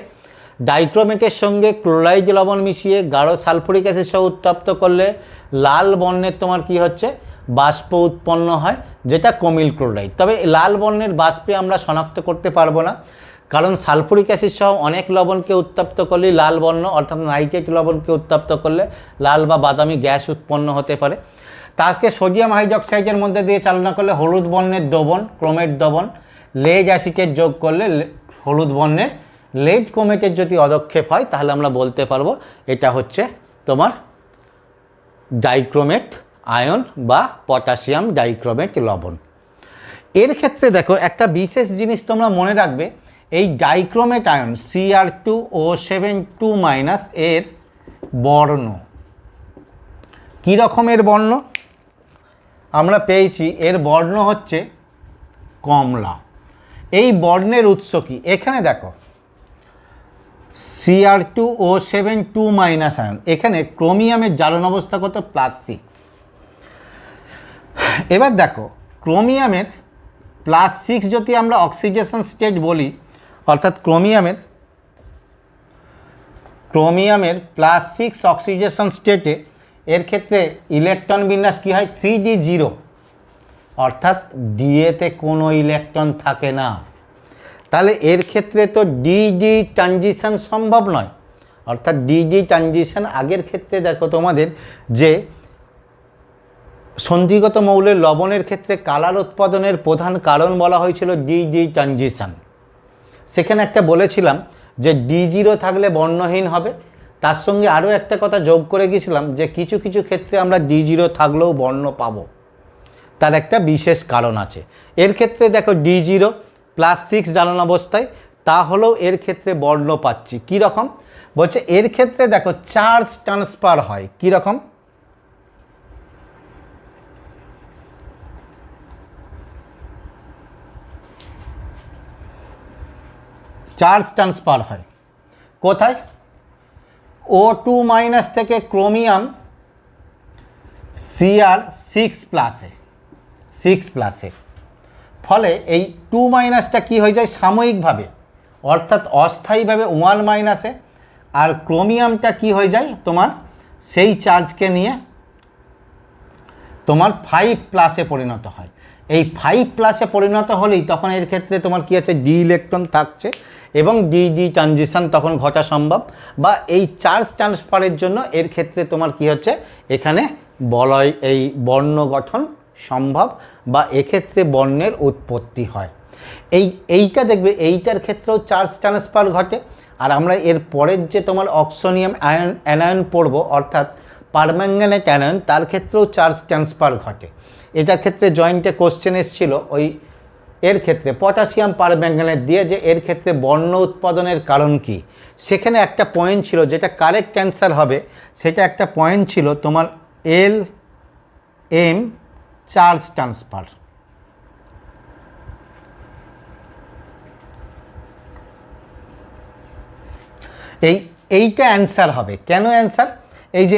ডাইক্রোমেটের সঙ্গে ক্লোরাইড লবণ মিশিয়ে গাঢ় সালফুরিক অ্যাসিড সহ উত্তপ্ত করলে লাল বর্ণের তোমার কি হচ্ছে, বাষ্প উৎপন্ন হয়, যেটা ক্রোমিল ক্লোরাইড। তবে লাল বর্ণের বাষ্পে আমরা শনাক্ত করতে পারবো না, কারণ সালফুরিক অ্যাসিড সহ অনেক লবণকে উত্তপ্ত করলে লাল বর্ণ, অর্থাৎ নাইট্রেট লবণকে উত্তপ্ত করলে লাল বা বাদামি গ্যাস উৎপন্ন হতে পারে। তাকে সোডিয়াম হাইড্রক্সাইডের মধ্যে দিয়ে চালনা করলে হলুদ বর্ণের দ্রবণ, ক্রোমেট দ্রবণ, লেড অ্যাসিটেট যোগ করলে হলুদ বর্ণের লেড ক্রোমেটের যদি অদক্ষেপ হয়, তাহলে আমরা বলতে পারবো এটা হচ্ছে তোমার ডাইক্রোমেট আয়ন বা পটাশিয়াম ডাইক্রোমেট লবণ। এর ক্ষেত্রে দেখো একটা বিশেষ জিনিস তোমরা মনে রাখবে, এই ডাইক্রোমেট আয়ন Cr2O7 এর বর্ণ কী রকমের বর্ণ আমরা পেয়েছি, এর বর্ণ হচ্ছে কমলা। এই বর্ণের উৎস কি, এখানে দেখো Cr2O7 আয়ন, এখানে ক্রোমিয়ামের জ্বালন অবস্থা কত, +6। এবার দেখো ক্রোমিয়ামের +6 যদি আমরা অক্সিডেশন স্টেট বলি, অর্থাৎ ক্রোমিয়ামের +6 অক্সিডেশন স্টেটে এর ক্ষেত্রে ইলেকট্রন বিন্যাস কী হয়, 3d0, অর্থাৎ ডিএতে কোনো ইলেকট্রন থাকে না। তাহলে এর ক্ষেত্রে তো ডিডি ট্রানজিশন সম্ভব নয়, অর্থাৎ ডিডি ট্রানজিশন আগের ক্ষেত্রে দেখো তোমাদের যে সন্ধিগত মৌলের লবণের ক্ষেত্রে কালার উৎপাদনের প্রধান কারণ বলা হয়েছিল ডিডি ট্রানজিশন। সেখানে একটা বলেছিলাম যে D0 থাকলে বর্ণহীন হবে, তার সঙ্গে আরও একটা কথা যোগ করে গিয়েছিলাম যে কিছু কিছু ক্ষেত্রে আমরা D0 থাকলেও বর্ণ পাবো, তার একটা বিশেষ কারণ আছে। এর ক্ষেত্রে দেখো D0 +6 জ্বালন অবস্থায়, তাহলেও এর ক্ষেত্রে বর্ণ পাচ্ছি। কী রকম বলছে, এর ক্ষেত্রে দেখো চার্জ ট্রান্সফার হয়, কী রকম, চার্জ ট্রান্সফার হয় কোথায়, O2- থেকে ক্রোমিয়াম Cr6+এ, ফলে এই 2 মাইনাসটা কী হয়ে যায় সাময়িকভাবে, অর্থাৎ অস্থায়ীভাবে 1 মাইনাসে, আর ক্রোমিয়ামটা কি হয়ে যায় তোমার সেই চার্জকে নিয়ে তোমার 5 প্লাসে পরিণত হয়। এই 5 প্লাসে পরিণত হলেই তখন এর ক্ষেত্রে তোমার কি আছে ডি ইলেকট্রন থাকছে এবং ডি ডি ট্রানজিশন তখন ঘটা সম্ভব, বা এই চার্জ ট্রান্সফারের জন্য এর ক্ষেত্রে তোমার কি হচ্ছে এখানে বলয় এই বর্ণ গঠন সম্ভব, বা এক্ষেত্রে বর্ণের উৎপত্তি হয়। এইটা দেখবে এইটার ক্ষেত্রেও চার্জ ট্রান্সফার ঘটে। আর আমরা এর পরের যে তোমার অক্সোনিয়াম আয়ন অ্যানায়ন পড়ব, অর্থাৎ পারম্যাঙ্গানেট অ্যানায়ন, তার ক্ষেত্রেও চার্জ ট্রান্সফার ঘটে। এটার ক্ষেত্রে জয়েন্টে কোশ্চেন এসেছিল ওই এর ক্ষেত্রে পটাশিয়াম পারম্যাঙ্গানেট দিয়ে, যে এর ক্ষেত্রে বর্ণ উৎপাদনের কারণ কি। সেখানে একটা পয়েন্ট ছিল যেটা কারেক্ট অ্যান্সার হবে, সেটা একটা পয়েন্ট ছিল তোমার এল এম চার্জ ট্রান্সফার। এইটা অ্যান্সার হবে। কেন অ্যান্সার? এই যে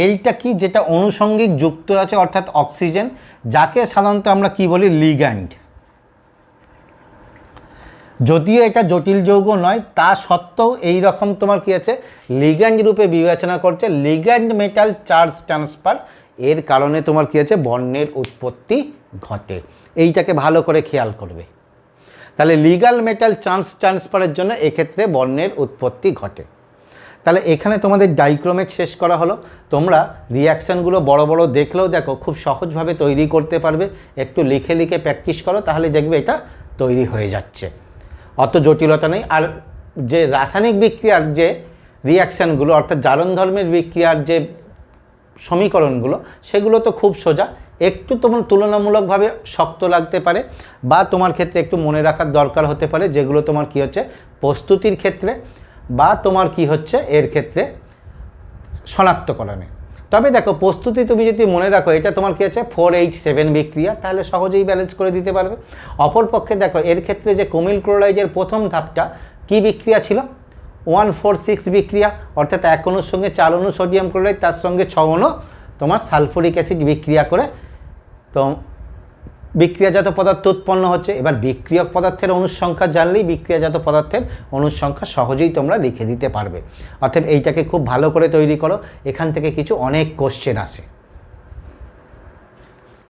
এলটা কি, যেটা অনুষঙ্গিক যুক্ত আছে অর্থাৎ অক্সিজেন, যাকে সাধারণত আমরা কি বলি লিগ্যান্ড। যদিও এটা জটিল যৌগ নয়, তা সত্ত্বেও এই রকম তোমার কি আছে লিগ্যান্ড রূপে বিবেচনা করছে। লিগ্যান্ড মেটাল চার্জ ট্রান্সফার, এর কারণে তোমার কি আছে বর্ণের উৎপত্তি ঘটে। এইটাকে ভালো করে খেয়াল করবে। তাহলে লিগ্যাল মেটাল চার্জ ট্রান্সফারের জন্য এক্ষেত্রে বর্ণের উৎপত্তি ঘটে। তাহলে এখানে তোমাদের ডাইক্রোমেট শেষ করা হলো। তোমরা রিয়াকশানগুলো বড় বড় দেখলেও দেখো খুব সহজভাবে তৈরি করতে পারবে। একটু লিখে লিখে প্র্যাকটিস করো, তাহলে দেখবে এটা তৈরি হয়ে যাচ্ছে, অত জটিলতা নেই। আর যে রাসায়নিক বিক্রিয়ার যে রিয়াকশানগুলো অর্থাৎ জারণ ধর্মের বিক্রিয়ার যে সমীকরণগুলো, সেগুলো তো খুব সোজা, একটু তোমার তুলনামূলকভাবে শক্ত লাগতে পারে, বা তোমার ক্ষেত্রে একটু মনে রাখার দরকার হতে পারে, যেগুলো তোমার কি হচ্ছে প্রস্তুতির ক্ষেত্রে বা তোমার কি হচ্ছে এর ক্ষেত্রে শনাক্তকরণে। তবে দেখো প্রস্তুতি তুমি যদি মনে রাখো এটা তোমার কি আছে 4H7 বিক্রিয়া, তাহলে সহজেই ব্যালেন্স করে দিতে পারবে। অপরপক্ষে দেখো এর ক্ষেত্রে যে কুমিল ক্লোরাইডের প্রথম ধাপটা কি বিক্রিয়া ছিল 146 বিক্রিয়া, অর্থাৎ 1 অণুর সঙ্গে 4 অণু সোডিয়াম ক্লোরাইড, তার সঙ্গে 6 অণু তোমার সালফুরিক অ্যাসিড বিক্রিয়া করে তো বিক্রিয়াজাত পদার্থ উৎপন্ন হচ্ছে। এবার বিক্রিয়ক পদার্থের অণুর সংখ্যা জানলেই বিক্রিয়াজাত পদার্থের অণুর সংখ্যা সহজেই তোমরা লিখে দিতে পারবে। অর্থাৎ এইটাকে খুব ভালো করে তৈরি করো, এখান থেকে কিছু অনেক কোশ্চেন আসে।